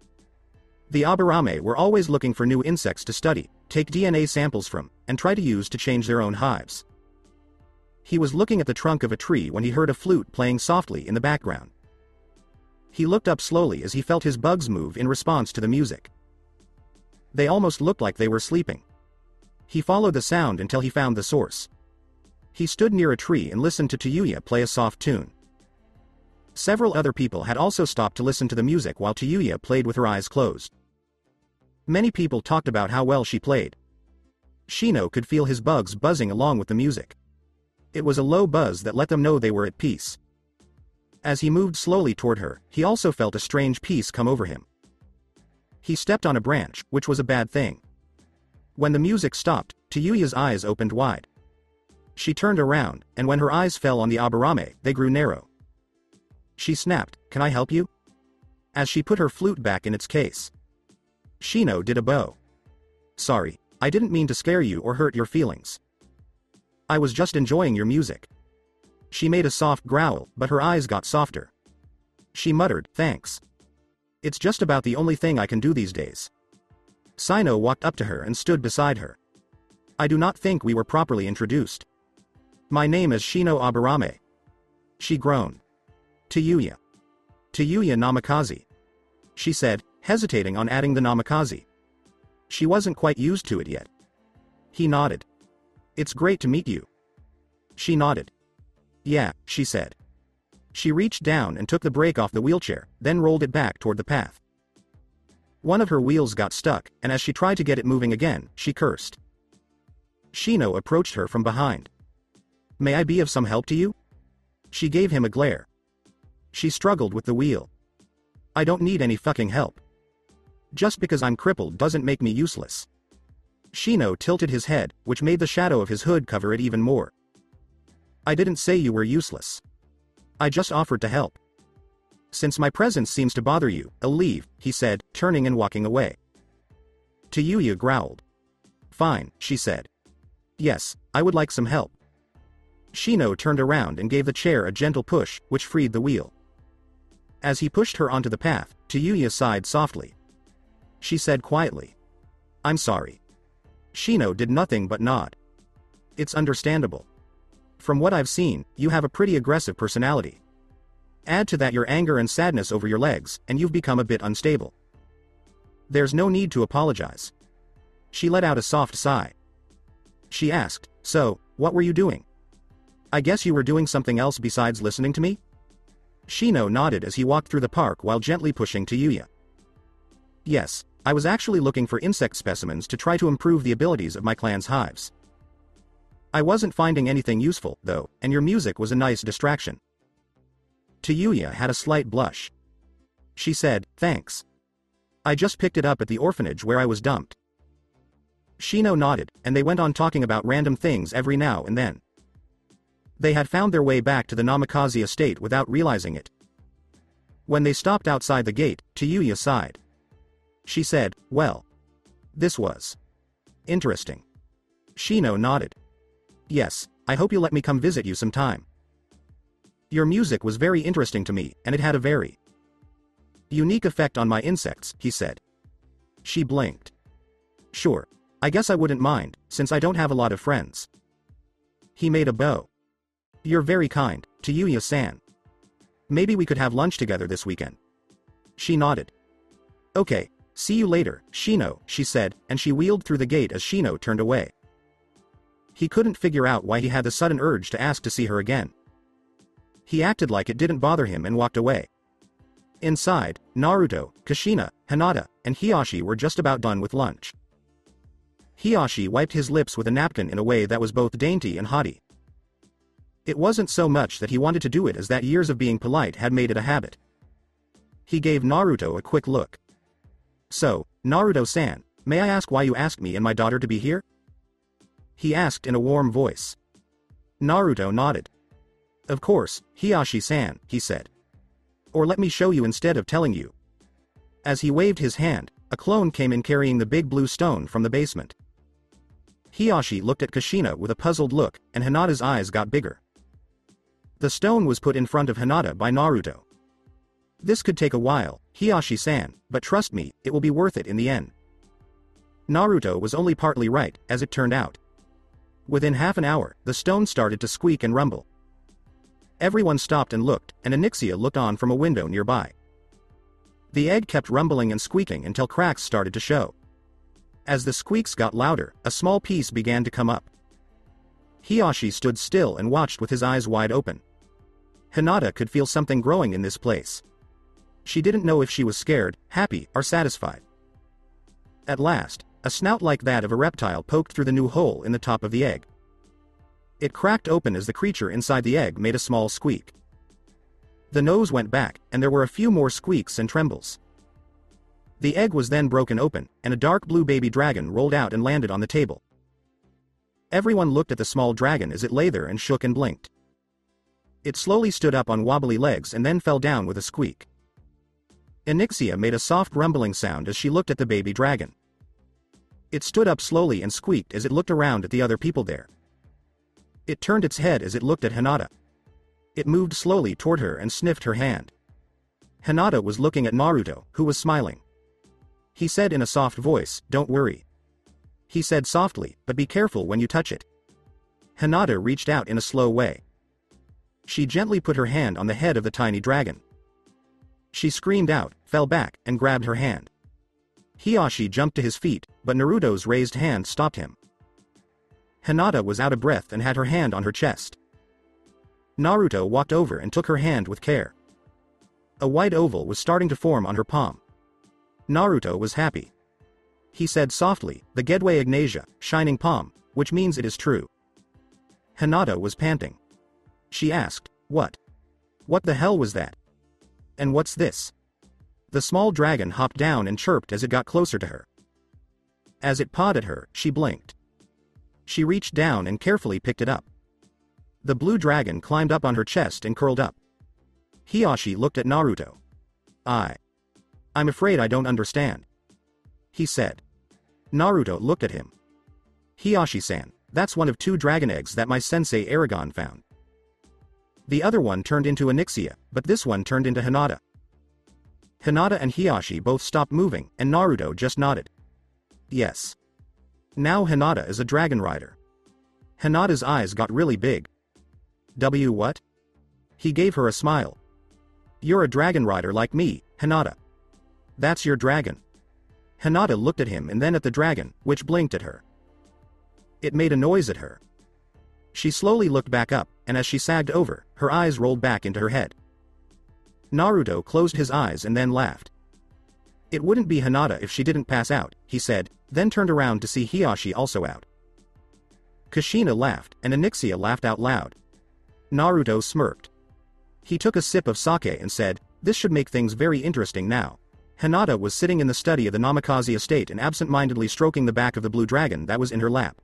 The Aburame were always looking for new insects to study, take DNA samples from, and try to use to change their own hives. He was looking at the trunk of a tree when he heard a flute playing softly in the background. He looked up slowly as he felt his bugs move in response to the music. They almost looked like they were sleeping. He followed the sound until he found the source. He stood near a tree and listened to Tayuya play a soft tune. Several other people had also stopped to listen to the music while Tayuya played with her eyes closed. Many people talked about how well she played. Shino could feel his bugs buzzing along with the music. It was a low buzz that let them know they were at peace. As he moved slowly toward her, he also felt a strange peace come over him. He stepped on a branch, which was a bad thing. When the music stopped, Tayuya's eyes opened wide. She turned around, and when her eyes fell on the aburame, they grew narrow. She snapped, "Can I help you?" As she put her flute back in its case. Shino did a bow. "Sorry, I didn't mean to scare you or hurt your feelings. I was just enjoying your music." She made a soft growl, but her eyes got softer. She muttered, "Thanks. It's just about the only thing I can do these days." Sino walked up to her and stood beside her. "I do not think we were properly introduced. My name is Shino Aburame." She groaned. "Tayuya. Tayuya Namikaze," she said, hesitating on adding the Namikaze. She wasn't quite used to it yet. He nodded. "It's great to meet you." She nodded. "Yeah," she said. She reached down and took the brake off the wheelchair, then rolled it back toward the path. One of her wheels got stuck, and as she tried to get it moving again, she cursed. Shino approached her from behind. "May I be of some help to you?" She gave him a glare. She struggled with the wheel. "I don't need any fucking help. Just because I'm crippled doesn't make me useless." Shino tilted his head, which made the shadow of his hood cover it even more. "I didn't say you were useless. I just offered to help. Since my presence seems to bother you, I'll leave," he said, turning and walking away. Tayuya growled. "Fine," she said. "Yes, I would like some help." Shino turned around and gave the chair a gentle push, which freed the wheel. As he pushed her onto the path, Tayuya sighed softly. She said quietly, "I'm sorry." Shino did nothing but nod. "It's understandable. From what I've seen, you have a pretty aggressive personality. Add to that your anger and sadness over your legs, and you've become a bit unstable. There's no need to apologize." She let out a soft sigh. She asked, "So, what were you doing? I guess you were doing something else besides listening to me?" Shino nodded as he walked through the park while gently pushing Tayuya. "Yes, I was actually looking for insect specimens to try to improve the abilities of my clan's hives. I wasn't finding anything useful, though, and your music was a nice distraction." Tayuya had a slight blush. She said, "Thanks. I just picked it up at the orphanage where I was dumped." Shino nodded, and they went on talking about random things every now and then. They had found their way back to the Namikaze estate without realizing it. When they stopped outside the gate, Tayuya sighed. She said, "Well, this was interesting." Shino nodded. "Yes, I hope you'll let me come visit you sometime. Your music was very interesting to me, and it had a very unique effect on my insects," he said. She blinked. "Sure, I guess I wouldn't mind, since I don't have a lot of friends." He made a bow. "You're very kind, Tayuya-san. Maybe we could have lunch together this weekend." She nodded. "Okay, see you later, Shino," she said, and she wheeled through the gate as Shino turned away. He couldn't figure out why he had the sudden urge to ask to see her again. He acted like it didn't bother him and walked away. Inside, Naruto, Kushina, Hinata, and Hiyashi were just about done with lunch. Hiyashi wiped his lips with a napkin in a way that was both dainty and haughty. It wasn't so much that he wanted to do it as that years of being polite had made it a habit. He gave Naruto a quick look. "So, Naruto-san, may I ask why you asked me and my daughter to be here?" He asked in a warm voice. Naruto nodded. "Of course, Hiyashi-san," he said. "Or let me show you instead of telling you." As he waved his hand, a clone came in carrying the big blue stone from the basement. Hiyashi looked at Kushina with a puzzled look, and Hinata's eyes got bigger. The stone was put in front of Hinata by Naruto. "This could take a while, Hiyashi-san, but trust me, it will be worth it in the end." Naruto was only partly right, as it turned out. Within half an hour, the stone started to squeak and rumble. Everyone stopped and looked, and Anixia looked on from a window nearby. The egg kept rumbling and squeaking until cracks started to show. As the squeaks got louder, a small piece began to come up. Hiyashi stood still and watched with his eyes wide open. Hinata could feel something growing in this place. She didn't know if she was scared, happy, or satisfied. At last, a snout like that of a reptile poked through the new hole in the top of the egg. It cracked open as the creature inside the egg made a small squeak. The nose went back, and there were a few more squeaks and trembles. The egg was then broken open, and a dark blue baby dragon rolled out and landed on the table. Everyone looked at the small dragon as it lay there and shook and blinked. It slowly stood up on wobbly legs and then fell down with a squeak. Onyxia made a soft rumbling sound as she looked at the baby dragon. It stood up slowly and squeaked as it looked around at the other people there. It turned its head as it looked at Hinata. It moved slowly toward her and sniffed her hand. Hinata was looking at Naruto, who was smiling. He said in a soft voice, "Don't worry." He said softly, "But be careful when you touch it." Hinata reached out in a slow way. She gently put her hand on the head of the tiny dragon. She screamed out, fell back, and grabbed her hand. Hiyashi jumped to his feet, but Naruto's raised hand stopped him. Hinata was out of breath and had her hand on her chest. Naruto walked over and took her hand with care. A white oval was starting to form on her palm. Naruto was happy. He said softly, "The Gedway Ignatia, shining palm, which means it is true." Hinata was panting. She asked, "What? What the hell was that? And what's this?" The small dragon hopped down and chirped as it got closer to her. As it pawed at her, she blinked. She reached down and carefully picked it up. The blue dragon climbed up on her chest and curled up. Hiyashi looked at Naruto. I'm afraid I don't understand," he said. Naruto looked at him. "Hiyashi-san, that's one of 2 dragon eggs that my sensei Aragon found. The other one turned into Onyxia, but this one turned into Hinata." Hinata and Hiyashi both stopped moving, and Naruto just nodded. "Yes. Now Hinata is a dragon rider." Hinata's eyes got really big. What? He gave her a smile. "You're a dragon rider like me, Hinata. That's your dragon." Hinata looked at him and then at the dragon, which blinked at her. It made a noise at her. She slowly looked back up, and as she sagged over, her eyes rolled back into her head. Naruto closed his eyes and then laughed. "It wouldn't be Hinata if she didn't pass out," he said, then turned around to see Hiyashi also out. Kushina laughed, and Onyxia laughed out loud. Naruto smirked. He took a sip of sake and said, "This should make things very interesting now." Hinata was sitting in the study of the Namikaze estate and absent-mindedly stroking the back of the blue dragon that was in her lap.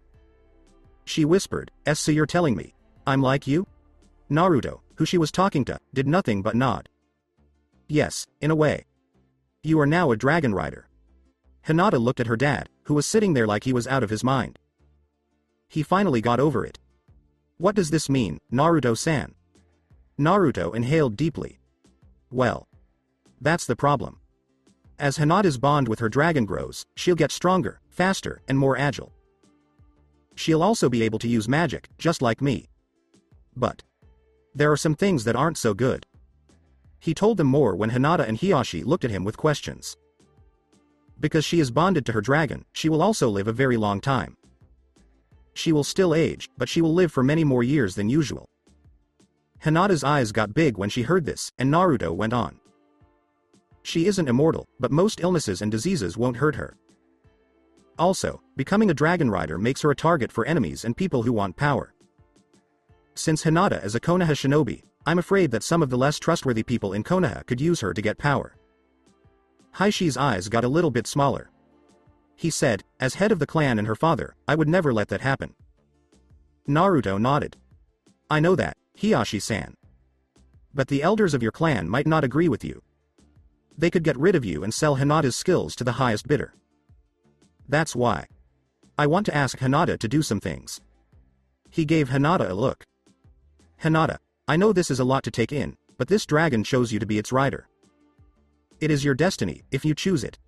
She whispered, "So you're telling me I'm like you?" Naruto, who she was talking to, did nothing but nod. "Yes, in a way. You are now a dragon rider." Hinata looked at her dad, who was sitting there like he was out of his mind. He finally got over it. "What does this mean, Naruto-san?" Naruto inhaled deeply. "Well, that's the problem. As Hinata's bond with her dragon grows, she'll get stronger, faster, and more agile. She'll also be able to use magic, just like me. But there are some things that aren't so good." He told them more when Hinata and Hiyashi looked at him with questions. Because she is bonded to her dragon, she will also live a very long time. She will still age, but she will live for many more years than usual. Hinata's eyes got big when she heard this, and Naruto went on. "She isn't immortal, but most illnesses and diseases won't hurt her. Also, becoming a dragon rider makes her a target for enemies and people who want power. Since Hinata is a Konoha shinobi, I'm afraid that some of the less trustworthy people in Konoha could use her to get power." Haishi's eyes got a little bit smaller. He said, "As head of the clan and her father, I would never let that happen." Naruto nodded. "I know that, Hiyashi-san. But the elders of your clan might not agree with you. They could get rid of you and sell Hinata's skills to the highest bidder. That's why I want to ask Hinata to do some things." He gave Hinata a look. "Hinata, I know this is a lot to take in, but this dragon chose you to be its rider. It is your destiny, if you choose it.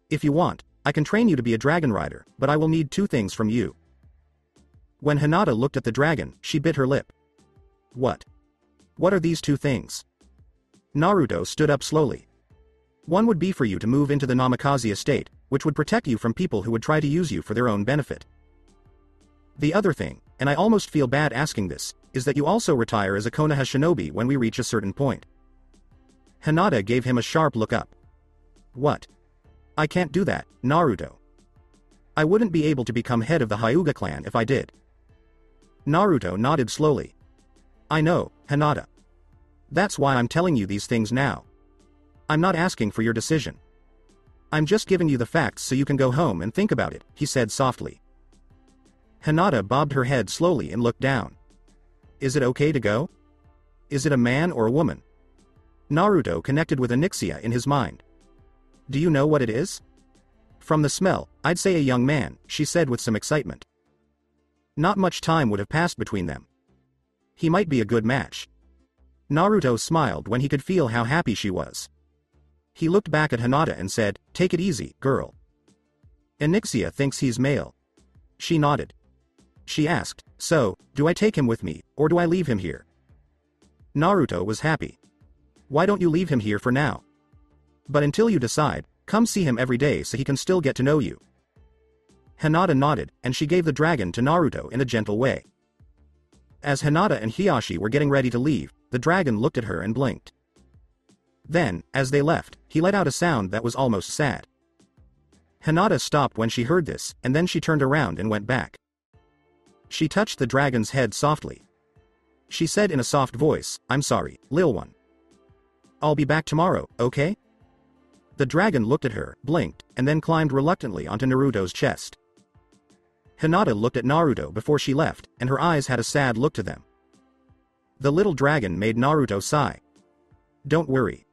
If you want, I can train you to be a dragon rider, but I will need 2 things from you." When Hinata looked at the dragon, she bit her lip. "What? What are these 2 things?" Naruto stood up slowly. "One would be for you to move into the Namikaze estate, which would protect you from people who would try to use you for their own benefit. The other thing, and I almost feel bad asking this, is that you also retire as a Konoha shinobi when we reach a certain point." Hinata gave him a sharp look up. "What? I can't do that, Naruto. I wouldn't be able to become head of the Hyuga clan if I did." Naruto nodded slowly. "I know, Hinata. That's why I'm telling you these things now. I'm not asking for your decision. I'm just giving you the facts so you can go home and think about it, he said softly. Hinata bobbed her head slowly and looked down. Is it okay to go? Is it a man or a woman? Naruto connected with Onyxia in his mind. Do you know what it is? From the smell, I'd say a young man, she said with some excitement. Not much time would have passed between them. He might be a good match. Naruto smiled when he could feel how happy she was. He looked back at Hinata and said, "Take it easy, girl." Onyxia thinks he's male. She nodded. She asked, "So, do I take him with me, or do I leave him here?" Naruto was happy. "Why don't you leave him here for now? But until you decide, come see him every day so he can still get to know you." Hinata nodded, and she gave the dragon to Naruto in a gentle way. As Hinata and Hiyashi were getting ready to leave, the dragon looked at her and blinked. Then, as they left, he let out a sound that was almost sad. Hinata stopped when she heard this, and then she turned around and went back. She touched the dragon's head softly. She said in a soft voice, "I'm sorry, Lil One. I'll be back tomorrow, okay?" The dragon looked at her, blinked, and then climbed reluctantly onto Naruto's chest. Hinata looked at Naruto before she left, and her eyes had a sad look to them. The little dragon made Naruto sigh. "Don't worry.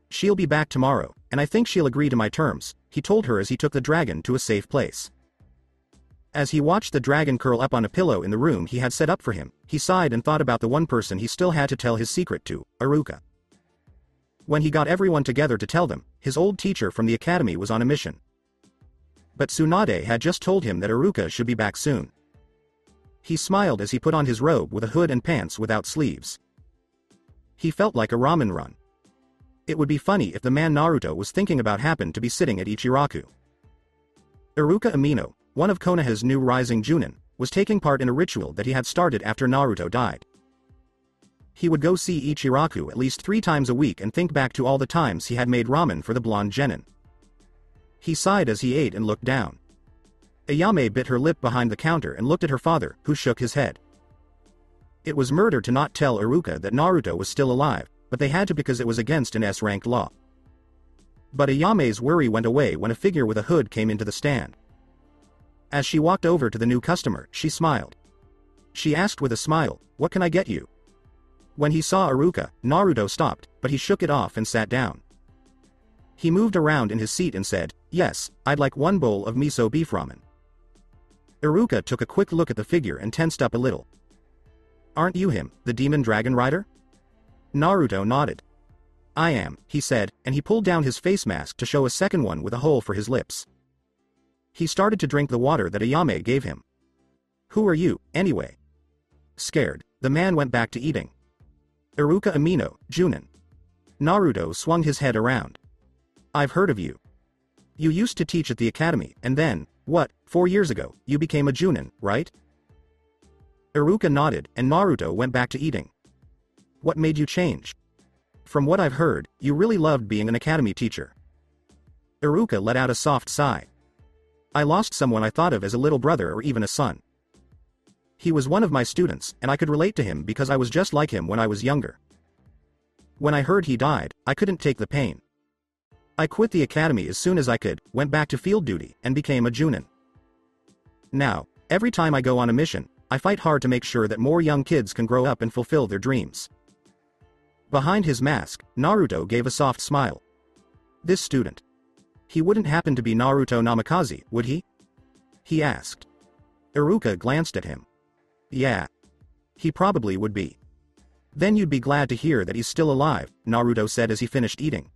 She'll be back tomorrow, and I think she'll agree to my terms," he told her as he took the dragon to a safe place. As he watched the dragon curl up on a pillow in the room he had set up for him, he sighed and thought about the one person he still had to tell his secret to, Iruka. When he got everyone together to tell them, his old teacher from the academy was on a mission. But Tsunade had just told him that Iruka should be back soon. He smiled as he put on his robe with a hood and pants without sleeves. He felt like a ramen run. It would be funny if the man Naruto was thinking about happened to be sitting at Ichiraku. Iruka Amino, one of Konoha's new rising Junin, was taking part in a ritual that he had started after Naruto died. He would go see Ichiraku at least 3 times a week and think back to all the times he had made ramen for the blonde genin. He sighed as he ate and looked down. Ayame bit her lip behind the counter and looked at her father, who shook his head. It was murder to not tell Iruka that Naruto was still alive, but they had to because it was against an S-ranked law. But Ayame's worry went away when a figure with a hood came into the stand. As she walked over to the new customer, she smiled. She asked with a smile, "What can I get you?" When he saw Iruka, Naruto stopped, but he shook it off and sat down. He moved around in his seat and said, "Yes, I'd like 1 bowl of miso beef ramen." Iruka took a quick look at the figure and tensed up a little. "Aren't you him, the demon dragon rider?" Naruto nodded. "I am," he said, and he pulled down his face mask to show a second one with a hole for his lips. He started to drink the water that Ayame gave him. "Who are you, anyway?" Scared, the man went back to eating. "Iruka Amino, Junin." Naruto swung his head around. "I've heard of you. You used to teach at the academy, and then, 4 years ago, you became a Junin, right?" Iruka nodded, and Naruto went back to eating. "What made you change? From what I've heard, you really loved being an academy teacher." Iruka let out a soft sigh. "I lost someone I thought of as a little brother or even a son. He was one of my students, and I could relate to him because I was just like him when I was younger. When I heard he died, I couldn't take the pain. I quit the academy as soon as I could, went back to field duty, and became a Junin. Now, every time I go on a mission, I fight hard to make sure that more young kids can grow up and fulfill their dreams." Behind his mask, Naruto gave a soft smile. "This student. He wouldn't happen to be Naruto Namikaze, would he?" he asked. Iruka glanced at him. "Yeah. He probably would be." "Then you'd be glad to hear that he's still alive," Naruto said as he finished eating.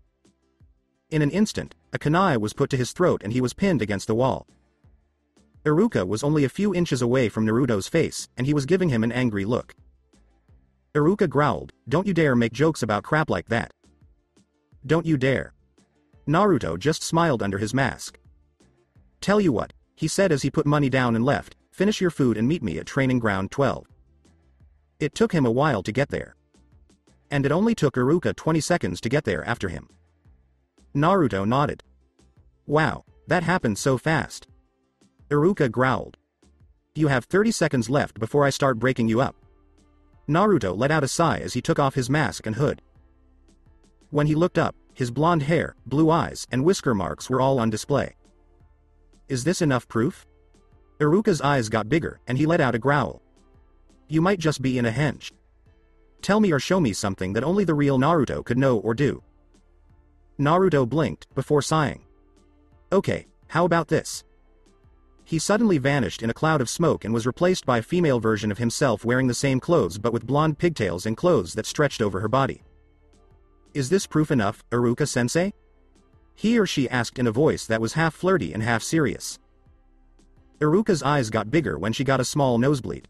In an instant, a kunai was put to his throat and he was pinned against the wall. Iruka was only a few inches away from Naruto's face, and he was giving him an angry look. Iruka growled, "Don't you dare make jokes about crap like that. Don't you dare." Naruto just smiled under his mask. "Tell you what," he said as he put money down and left, "finish your food and meet me at Training Ground 12. It took him a while to get there. And it only took Iruka 20 seconds to get there after him. Naruto nodded. "Wow, that happened so fast." Iruka growled. "You have 30 seconds left before I start breaking you up." Naruto let out a sigh as he took off his mask and hood. When he looked up, his blonde hair, blue eyes, and whisker marks were all on display. Is this enough proof? Iruka's eyes got bigger, and he let out a growl. You might just be in a hench. Tell me or show me something that only the real Naruto could know or do. Naruto blinked, before sighing. Okay, how about this? He suddenly vanished in a cloud of smoke and was replaced by a female version of himself wearing the same clothes but with blonde pigtails and clothes that stretched over her body. Is this proof enough, Iruka-sensei? He or she asked in a voice that was half flirty and half serious. Iruka's eyes got bigger when she got a small nosebleed.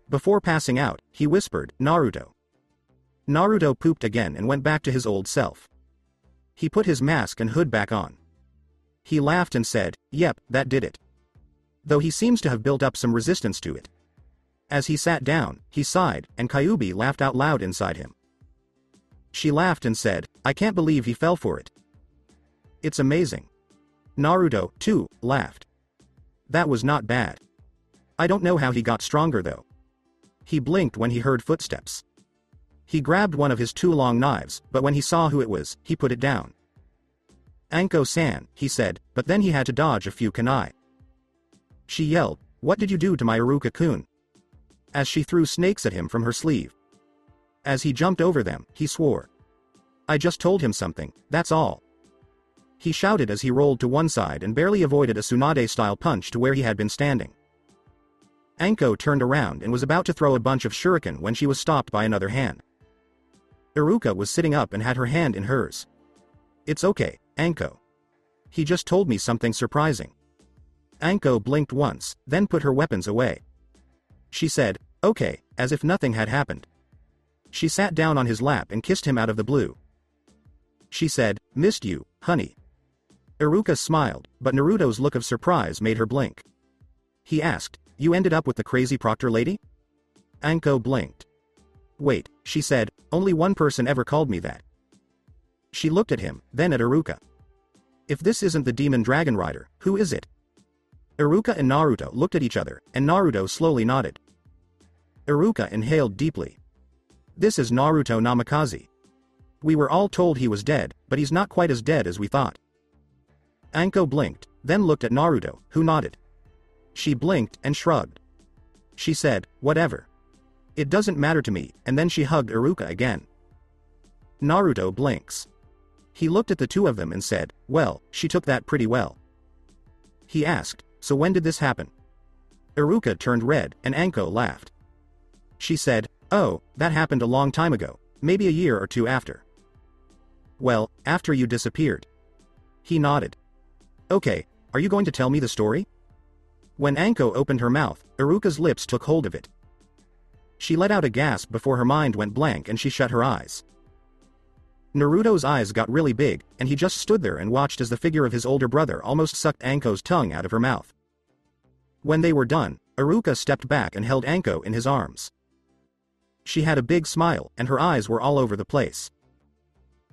Before passing out, he whispered, Naruto. Naruto pooped again and went back to his old self. He put his mask and hood back on. He laughed and said, yep, that did it. Though he seems to have built up some resistance to it. As he sat down, he sighed, and Kyuubi laughed out loud inside him. She laughed and said, I can't believe he fell for it. It's amazing. Naruto, too, laughed. That was not bad. I don't know how he got stronger though. He blinked when he heard footsteps. He grabbed one of his two long knives, but when he saw who it was, he put it down. Anko-san, he said, but then he had to dodge a few kunai. She yelled, what did you do to my Iruka-kun? As she threw snakes at him from her sleeve. As he jumped over them, he swore. I just told him something, that's all. He shouted as he rolled to one side and barely avoided a Tsunade-style punch to where he had been standing. Anko turned around and was about to throw a bunch of shuriken when she was stopped by another hand. Iruka was sitting up and had her hand in hers. It's okay, Anko. He just told me something surprising. Anko blinked once, then put her weapons away. She said, okay, as if nothing had happened. She sat down on his lap and kissed him out of the blue. She said, missed you, honey. Iruka smiled, but Naruto's look of surprise made her blink. He asked, you ended up with the crazy proctor lady? Anko blinked. Wait, she said, only one person ever called me that. She looked at him, then at Iruka. If this isn't the demon dragon rider, who is it? Iruka and Naruto looked at each other, and Naruto slowly nodded. Iruka inhaled deeply. This is Naruto Namikaze. We were all told he was dead, but he's not quite as dead as we thought. Anko blinked, then looked at Naruto, who nodded. She blinked and shrugged. She said, whatever. It doesn't matter to me, and then she hugged Iruka again. Naruto blinks. He looked at the two of them and said, well, she took that pretty well. He asked, so when did this happen? Iruka turned red, and Anko laughed. She said, oh, that happened a long time ago, maybe a year or two after. Well, after you disappeared. He nodded. Okay, are you going to tell me the story? When Anko opened her mouth, Iruka's lips took hold of it. She let out a gasp before her mind went blank and she shut her eyes. Naruto's eyes got really big, and he just stood there and watched as the figure of his older brother almost sucked Anko's tongue out of her mouth. When they were done, Iruka stepped back and held Anko in his arms. She had a big smile, and her eyes were all over the place.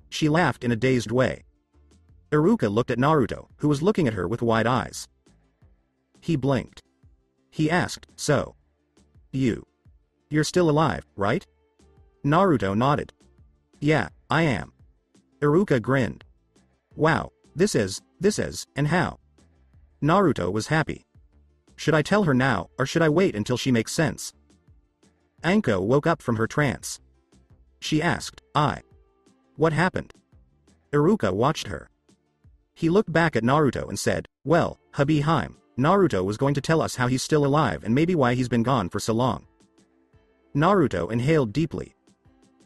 She laughed in a dazed way. Iruka looked at Naruto, who was looking at her with wide eyes. He blinked. He asked, so? You're still alive, right? Naruto nodded. Yeah, I am. Iruka grinned. Wow, this is, and how? Naruto was happy. Should I tell her now, or should I wait until she makes sense? Anko woke up from her trance. She asked, What happened? Iruka watched her. He looked back at Naruto and said, well, hubby Haim, Naruto was going to tell us how he's still alive and maybe why he's been gone for so long. Naruto inhaled deeply.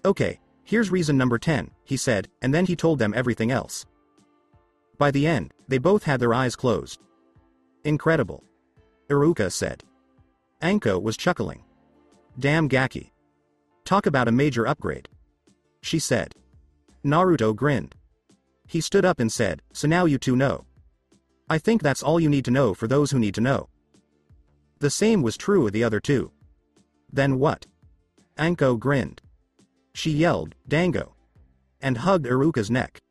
Okay, here's reason number 10, he said, and then he told them everything else. By the end, they both had their eyes closed. Incredible. Iruka said. Anko was chuckling. Damn Gaki. Talk about a major upgrade. She said. Naruto grinned. He stood up and said, so now you two know. I think that's all you need to know for those who need to know. The same was true of the other two. Then what? Anko grinned. She yelled, Dango. And hugged Iruka's neck.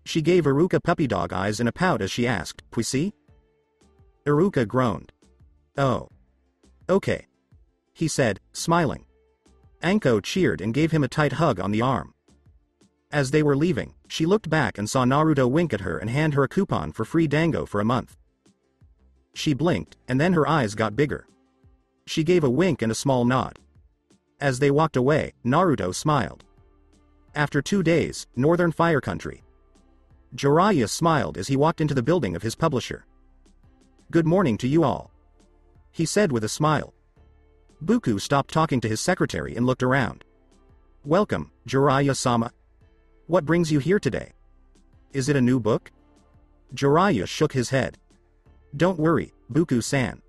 She gave Iruka puppy dog eyes and a pout as she asked, Puissy? Iruka groaned. Oh. Okay. He said, smiling. Anko cheered and gave him a tight hug on the arm. As they were leaving, she looked back and saw Naruto wink at her and hand her a coupon for free dango for a month. She blinked, and then her eyes got bigger. She gave a wink and a small nod. As they walked away, Naruto smiled. After 2 days, Northern Fire Country. Jiraiya smiled as he walked into the building of his publisher. "Good morning to you all," he said with a smile. Buku stopped talking to his secretary and looked around. "Welcome, Jiraiya-sama. What brings you here today? Is it a new book?" Jiraiya shook his head. "Don't worry, Buku-san.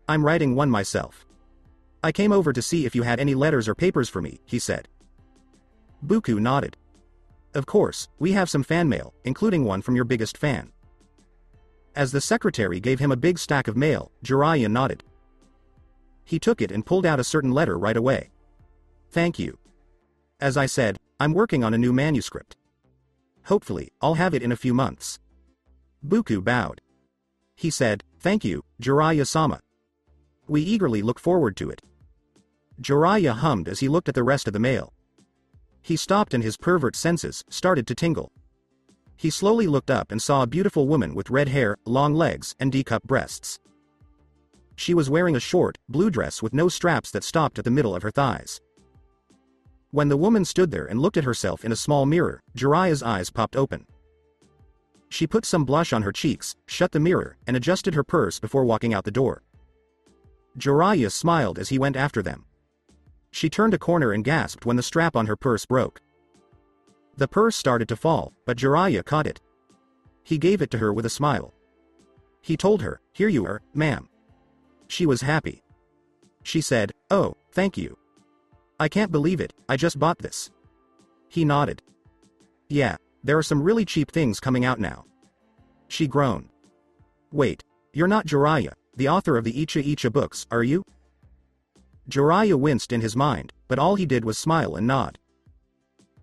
I'm writing one myself. I came over to see if you had any letters or papers for me," he said. Buku nodded. "Of course, we have some fan mail, including one from your biggest fan." As the secretary gave him a big stack of mail, Jiraiya nodded. He took it and pulled out a certain letter right away. "Thank you. As I said, I'm working on a new manuscript. Hopefully, I'll have it in a few months." Buku bowed. He said, "Thank you, Jiraiya-sama. We eagerly look forward to it." Jiraiya hummed as he looked at the rest of the mail. He stopped and his pervert senses started to tingle. He slowly looked up and saw a beautiful woman with red hair, long legs, and D-cup breasts. She was wearing a short, blue dress with no straps that stopped at the middle of her thighs. When the woman stood there and looked at herself in a small mirror, Jiraiya's eyes popped open. She put some blush on her cheeks, shut the mirror, and adjusted her purse before walking out the door. Jiraiya smiled as he went after them. She turned a corner and gasped when the strap on her purse broke. The purse started to fall, but Jiraiya caught it. He gave it to her with a smile. He told her, "Here you are, ma'am." She was happy. She said, "Oh, thank you. I can't believe it, I just bought this." He nodded. "Yeah, there are some really cheap things coming out now." She groaned. "Wait, you're not Jiraiya, the author of the Icha Icha books, are you?" Jiraiya winced in his mind, but all he did was smile and nod.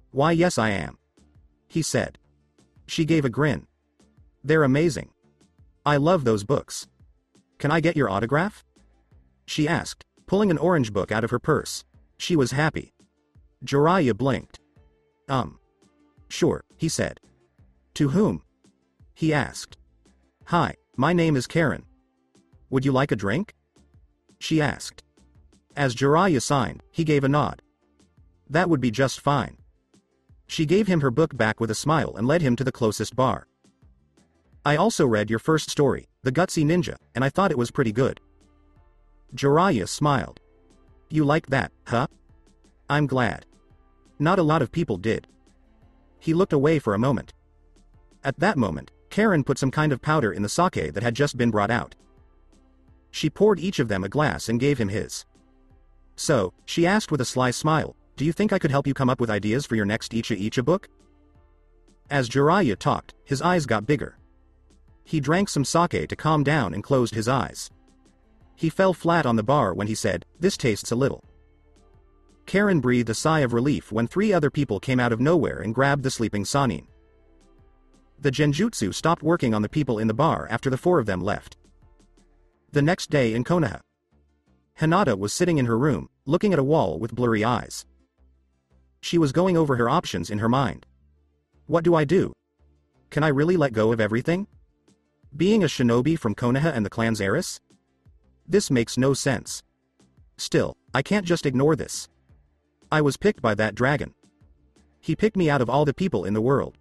"Why, yes I am," he said. She gave a grin. "They're amazing. I love those books. Can I get your autograph?" she asked, pulling an orange book out of her purse. She was happy. Jiraiya blinked. Sure," he said. "To whom?" he asked. "Hi, my name is Karen. Would you like a drink?" she asked. As Jiraiya signed, he gave a nod. "That would be just fine." She gave him her book back with a smile and led him to the closest bar. "I also read your first story, The Gutsy Ninja, and I thought it was pretty good." Jiraiya smiled. "You liked that, huh? I'm glad. Not a lot of people did." He looked away for a moment. At that moment, Karen put some kind of powder in the sake that had just been brought out. She poured each of them a glass and gave him his. "So," she asked with a sly smile, "do you think I could help you come up with ideas for your next Icha Icha book?" As Jiraiya talked, his eyes got bigger. He drank some sake to calm down and closed his eyes. He fell flat on the bar when he said, "This tastes a little." Karen breathed a sigh of relief when 3 other people came out of nowhere and grabbed the sleeping Sanin. The genjutsu stopped working on the people in the bar after the 4 of them left. The next day in Konoha, Hinata was sitting in her room, looking at a wall with blurry eyes. She was going over her options in her mind. What do I do? Can I really let go of everything? Being a shinobi from Konoha and the clan's heiress? This makes no sense. Still, I can't just ignore this. I was picked by that dragon. He picked me out of all the people in the world.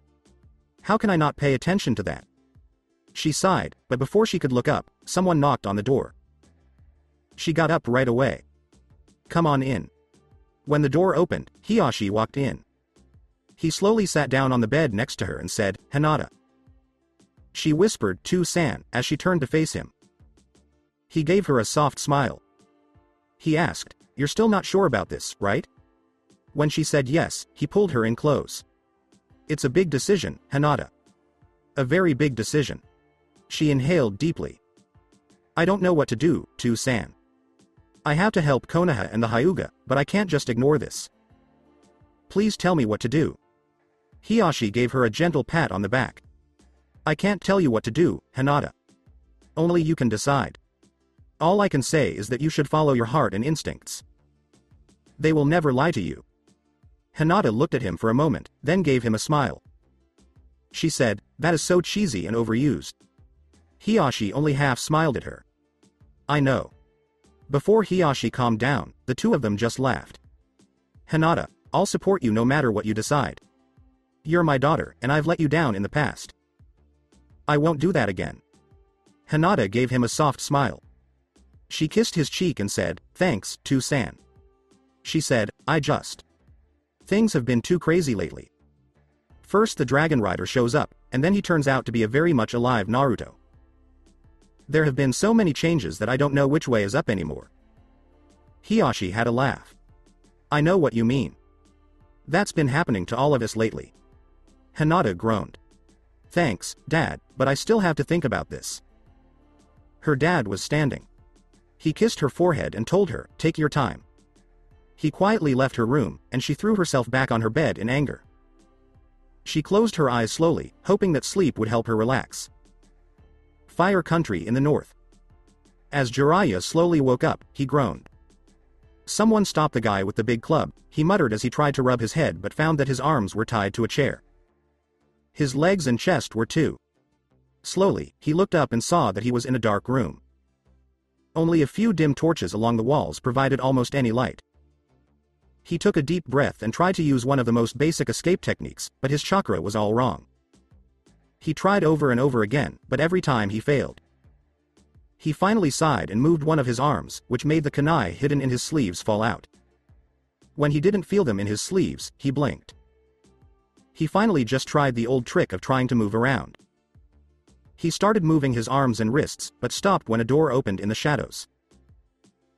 How can I not pay attention to that? She sighed, but before she could look up, someone knocked on the door. She got up right away. "Come on in." When the door opened, Hiyashi walked in. He slowly sat down on the bed next to her and said, "Hinata." She whispered "To-san" as she turned to face him. He gave her a soft smile. He asked, "You're still not sure about this, right?" When she said yes, he pulled her in close. "It's a big decision, Hinata. A very big decision." She inhaled deeply. "I don't know what to do, To-san. I have to help Konoha and the Hyuga, but I can't just ignore this. Please tell me what to do." Hiyashi gave her a gentle pat on the back. "I can't tell you what to do, Hinata. Only you can decide. All I can say is that you should follow your heart and instincts." They will never lie to you. Hinata looked at him for a moment, then gave him a smile. She said, that is so cheesy and overused. Hiyashi only half smiled at her. I know. Before Hiyashi calmed down, the two of them just laughed. Hinata, I'll support you no matter what you decide. You're my daughter, and I've let you down in the past. I won't do that again. Hinata gave him a soft smile. She kissed his cheek and said, thanks, To-san. She said, Things have been too crazy lately. First the Dragon Rider shows up, and then he turns out to be a very much alive Naruto. There have been so many changes that I don't know which way is up anymore. Hiyashi had a laugh. I know what you mean. That's been happening to all of us lately. Hinata groaned. Thanks, Dad, but I still have to think about this. Her dad was standing. He kissed her forehead and told her, take your time. He quietly left her room, and she threw herself back on her bed in anger. She closed her eyes slowly, hoping that sleep would help her relax. Fire country in the north. As Jiraiya slowly woke up, he groaned. Someone stopped the guy with the big club, he muttered as he tried to rub his head but found that his arms were tied to a chair. His legs and chest were too. Slowly, he looked up and saw that he was in a dark room. Only a few dim torches along the walls provided almost any light. He took a deep breath and tried to use one of the most basic escape techniques, but his chakra was all wrong. He tried over and over again, but every time he failed. He finally sighed and moved one of his arms, which made the kunai hidden in his sleeves fall out. When he didn't feel them in his sleeves, he blinked. He finally just tried the old trick of trying to move around. He started moving his arms and wrists, but stopped when a door opened in the shadows.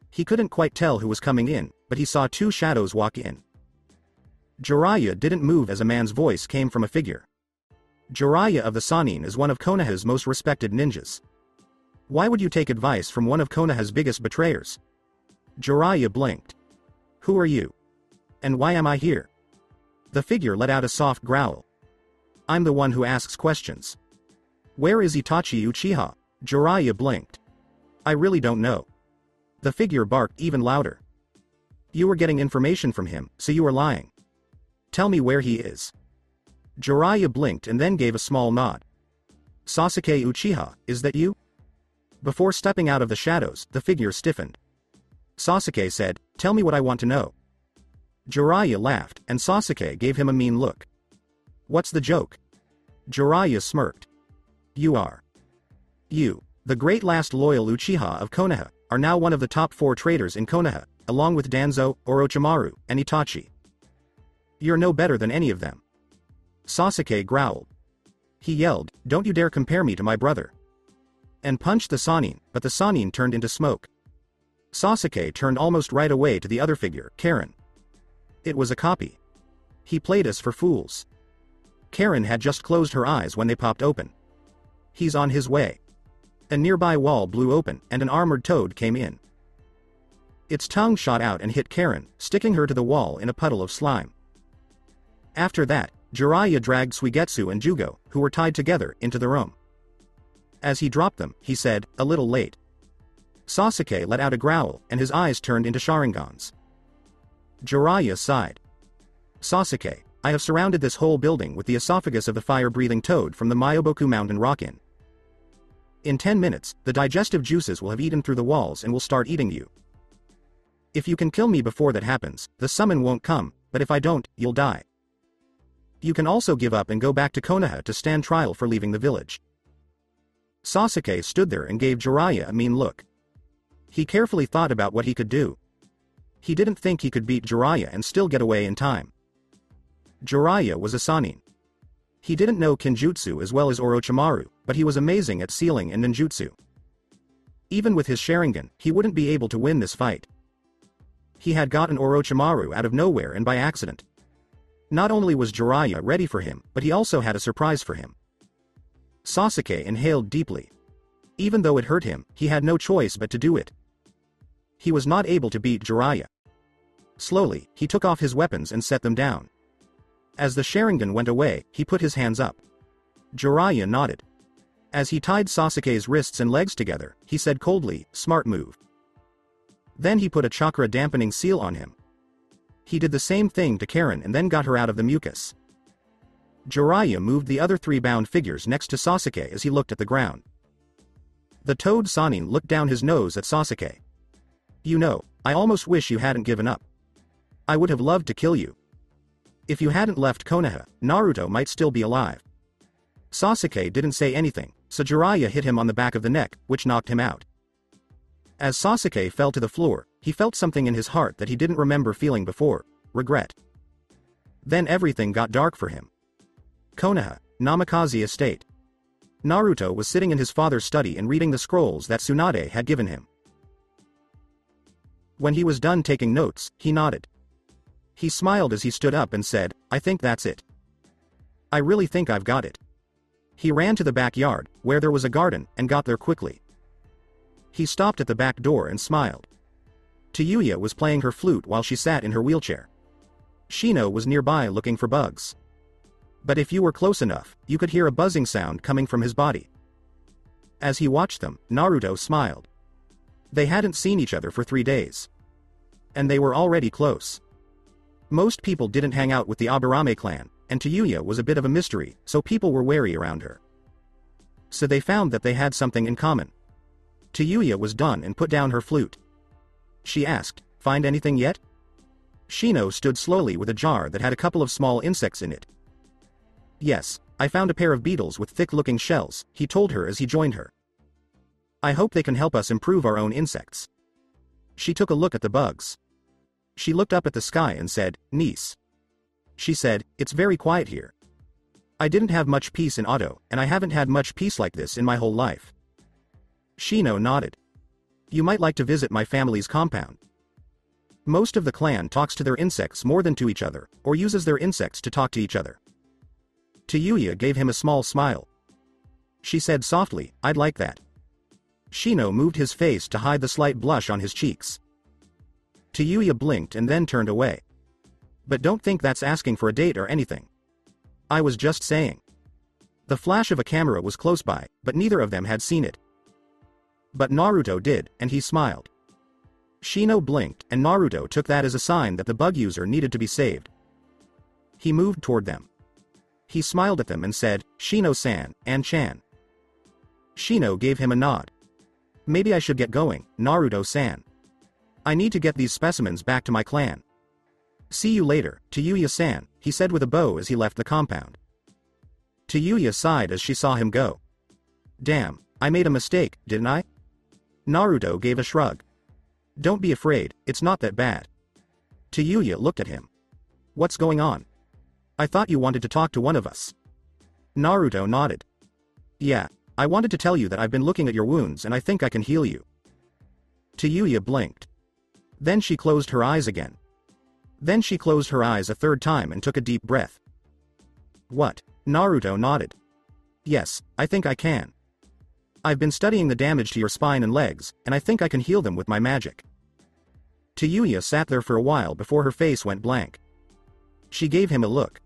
He couldn't quite tell who was coming in, but he saw two shadows walk in. Jiraiya didn't move as a man's voice came from a figure. Jiraiya of the Sannin is one of Konoha's most respected ninjas. Why would you take advice from one of Konoha's biggest betrayers? Jiraiya blinked. Who are you? And why am I here? The figure let out a soft growl. I'm the one who asks questions. Where is Itachi Uchiha? Jiraiya blinked. I really don't know. The figure barked even louder. You were getting information from him, so you are lying. Tell me where he is. Jiraiya blinked and then gave a small nod. Sasuke Uchiha, is that you? Before stepping out of the shadows, the figure stiffened. Sasuke said, tell me what I want to know. Jiraiya laughed, and Sasuke gave him a mean look. What's the joke? Jiraiya smirked. You, the great last loyal Uchiha of Konoha, are now one of the top 4 traitors in Konoha, along with Danzo, Orochimaru, and Itachi. You're no better than any of them. Sasuke growled. He yelled, don't you dare compare me to my brother. And punched the Sannin, but the Sannin turned into smoke. Sasuke turned almost right away to the other figure, Karen. It was a copy. He played us for fools. Karen had just closed her eyes when they popped open. He's on his way. A nearby wall blew open, and an armored toad came in. Its tongue shot out and hit Karen, sticking her to the wall in a puddle of slime. After that, Jiraiya dragged Suigetsu and Jugo, who were tied together, into the room. As he dropped them, he said, a little late. Sasuke let out a growl, and his eyes turned into Sharingans. Jiraiya sighed. Sasuke, I have surrounded this whole building with the esophagus of the fire-breathing toad from the Myoboku mountain rock-in. In 10 minutes, the digestive juices will have eaten through the walls and will start eating you. If you can kill me before that happens, the summon won't come, but if I don't, you'll die. You can also give up and go back to Konoha to stand trial for leaving the village. Sasuke stood there and gave Jiraiya a mean look. He carefully thought about what he could do. He didn't think he could beat Jiraiya and still get away in time. Jiraiya was a Sannin. He didn't know Kenjutsu as well as Orochimaru, but he was amazing at sealing and ninjutsu. Even with his Sharingan, he wouldn't be able to win this fight. He had gotten Orochimaru out of nowhere and by accident. Not only was Jiraiya ready for him, but he also had a surprise for him. Sasuke inhaled deeply. Even though it hurt him, he had no choice but to do it. He was not able to beat Jiraiya. Slowly, he took off his weapons and set them down. As the Sharingan went away, he put his hands up. Jiraiya nodded. As he tied Sasuke's wrists and legs together, he said coldly, smart move. Then he put a chakra dampening seal on him. He did the same thing to Karen and then got her out of the mucus. Jiraiya moved the other 3 bound figures next to Sasuke as he looked at the ground. The toad Sanin looked down his nose at Sasuke. You know, I almost wish you hadn't given up. I would have loved to kill you. If you hadn't left Konoha, Naruto might still be alive. Sasuke didn't say anything, so Jiraiya hit him on the back of the neck, which knocked him out. As Sasuke fell to the floor, he felt something in his heart that he didn't remember feeling before: regret. Then everything got dark for him. Konoha, Namikaze Estate. Naruto was sitting in his father's study and reading the scrolls that Tsunade had given him. When he was done taking notes, he nodded. He smiled as he stood up and said, I think that's it. I really think I've got it. He ran to the backyard, where there was a garden, and got there quickly. He stopped at the back door and smiled. Tayuya was playing her flute while she sat in her wheelchair. Shino was nearby looking for bugs. But if you were close enough, you could hear a buzzing sound coming from his body. As he watched them, Naruto smiled. They hadn't seen each other for 3 days. And they were already close. Most people didn't hang out with the Aburame clan, and Tayuya was a bit of a mystery, so people were wary around her. So they found that they had something in common. Tayuya was done and put down her flute. She asked, find anything yet? Shino stood slowly with a jar that had a couple of small insects in it. Yes, I found a pair of beetles with thick-looking shells, he told her as he joined her. I hope they can help us improve our own insects. She took a look at the bugs. She looked up at the sky and said, niece. She said, it's very quiet here. I didn't have much peace in Auto, and I haven't had much peace like this in my whole life. Shino nodded. You might like to visit my family's compound. Most of the clan talks to their insects more than to each other, or uses their insects to talk to each other. Tayuya gave him a small smile. She said softly, I'd like that. Shino moved his face to hide the slight blush on his cheeks. Tayuya blinked and then turned away. But don't think that's asking for a date or anything. I was just saying. The flash of a camera was close by, but neither of them had seen it. But Naruto did, and he smiled. Shino blinked, and Naruto took that as a sign that the bug user needed to be saved. He moved toward them. He smiled at them and said, Shino-san, and Chan. Shino gave him a nod. Maybe I should get going, Naruto-san. I need to get these specimens back to my clan. See you later, Tayuya-san, he said with a bow as he left the compound. Tayuya sighed as she saw him go. Damn, I made a mistake, didn't I? Naruto gave a shrug. Don't be afraid, it's not that bad. Tayuya looked at him. What's going on? I thought you wanted to talk to one of us. Naruto nodded. Yeah, I wanted to tell you that I've been looking at your wounds and I think I can heal you. Tayuya blinked. Then she closed her eyes again. Then she closed her eyes a third time and took a deep breath. What? Naruto nodded. Yes, I think I can. I've been studying the damage to your spine and legs, and I think I can heal them with my magic. Tayuya sat there for a while before her face went blank. She gave him a look.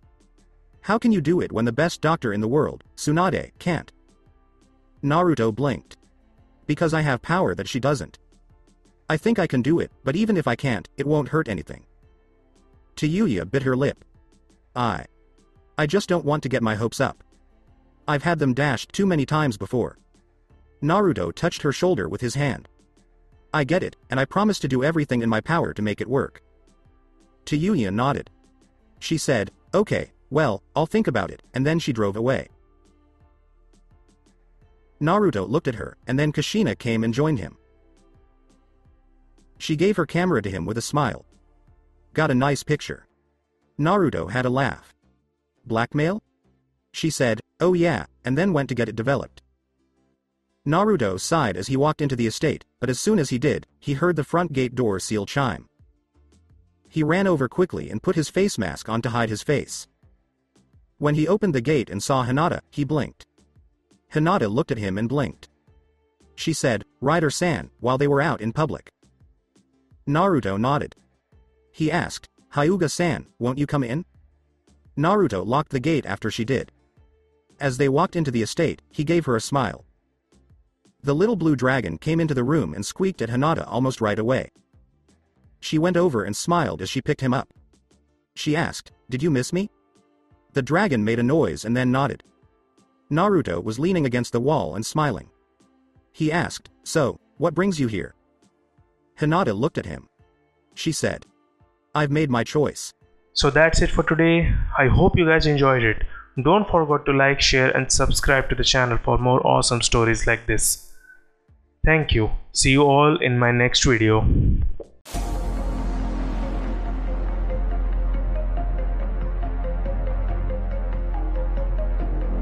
How can you do it when the best doctor in the world, Tsunade, can't? Naruto blinked. Because I have power that she doesn't. I think I can do it, but even if I can't, it won't hurt anything. Tayuya bit her lip. I just don't want to get my hopes up. I've had them dashed too many times before. Naruto touched her shoulder with his hand. I get it, and I promise to do everything in my power to make it work. Tayuya nodded. She said, okay, well, I'll think about it, and then she drove away. Naruto looked at her, and then Kushina came and joined him. She gave her camera to him with a smile. Got a nice picture. Naruto had a laugh. Blackmail? She said, oh yeah, and then went to get it developed. Naruto sighed as he walked into the estate, but as soon as he did, he heard the front gate door seal chime. He ran over quickly and put his face mask on to hide his face. When he opened the gate and saw Hinata, he blinked. Hinata looked at him and blinked. She said, Rider-san, while they were out in public. Naruto nodded. He asked, Hyuga-san, won't you come in? Naruto locked the gate after she did. As they walked into the estate, he gave her a smile. The little blue dragon came into the room and squeaked at Hinata almost right away. She went over and smiled as she picked him up. She asked, "Did you miss me?" The dragon made a noise and then nodded. Naruto was leaning against the wall and smiling. He asked, "So, what brings you here?" Hinata looked at him. She said, "I've made my choice." So that's it for today. I hope you guys enjoyed it. Don't forget to like, share and subscribe to the channel for more awesome stories like this. Thank you. See you all in my next video.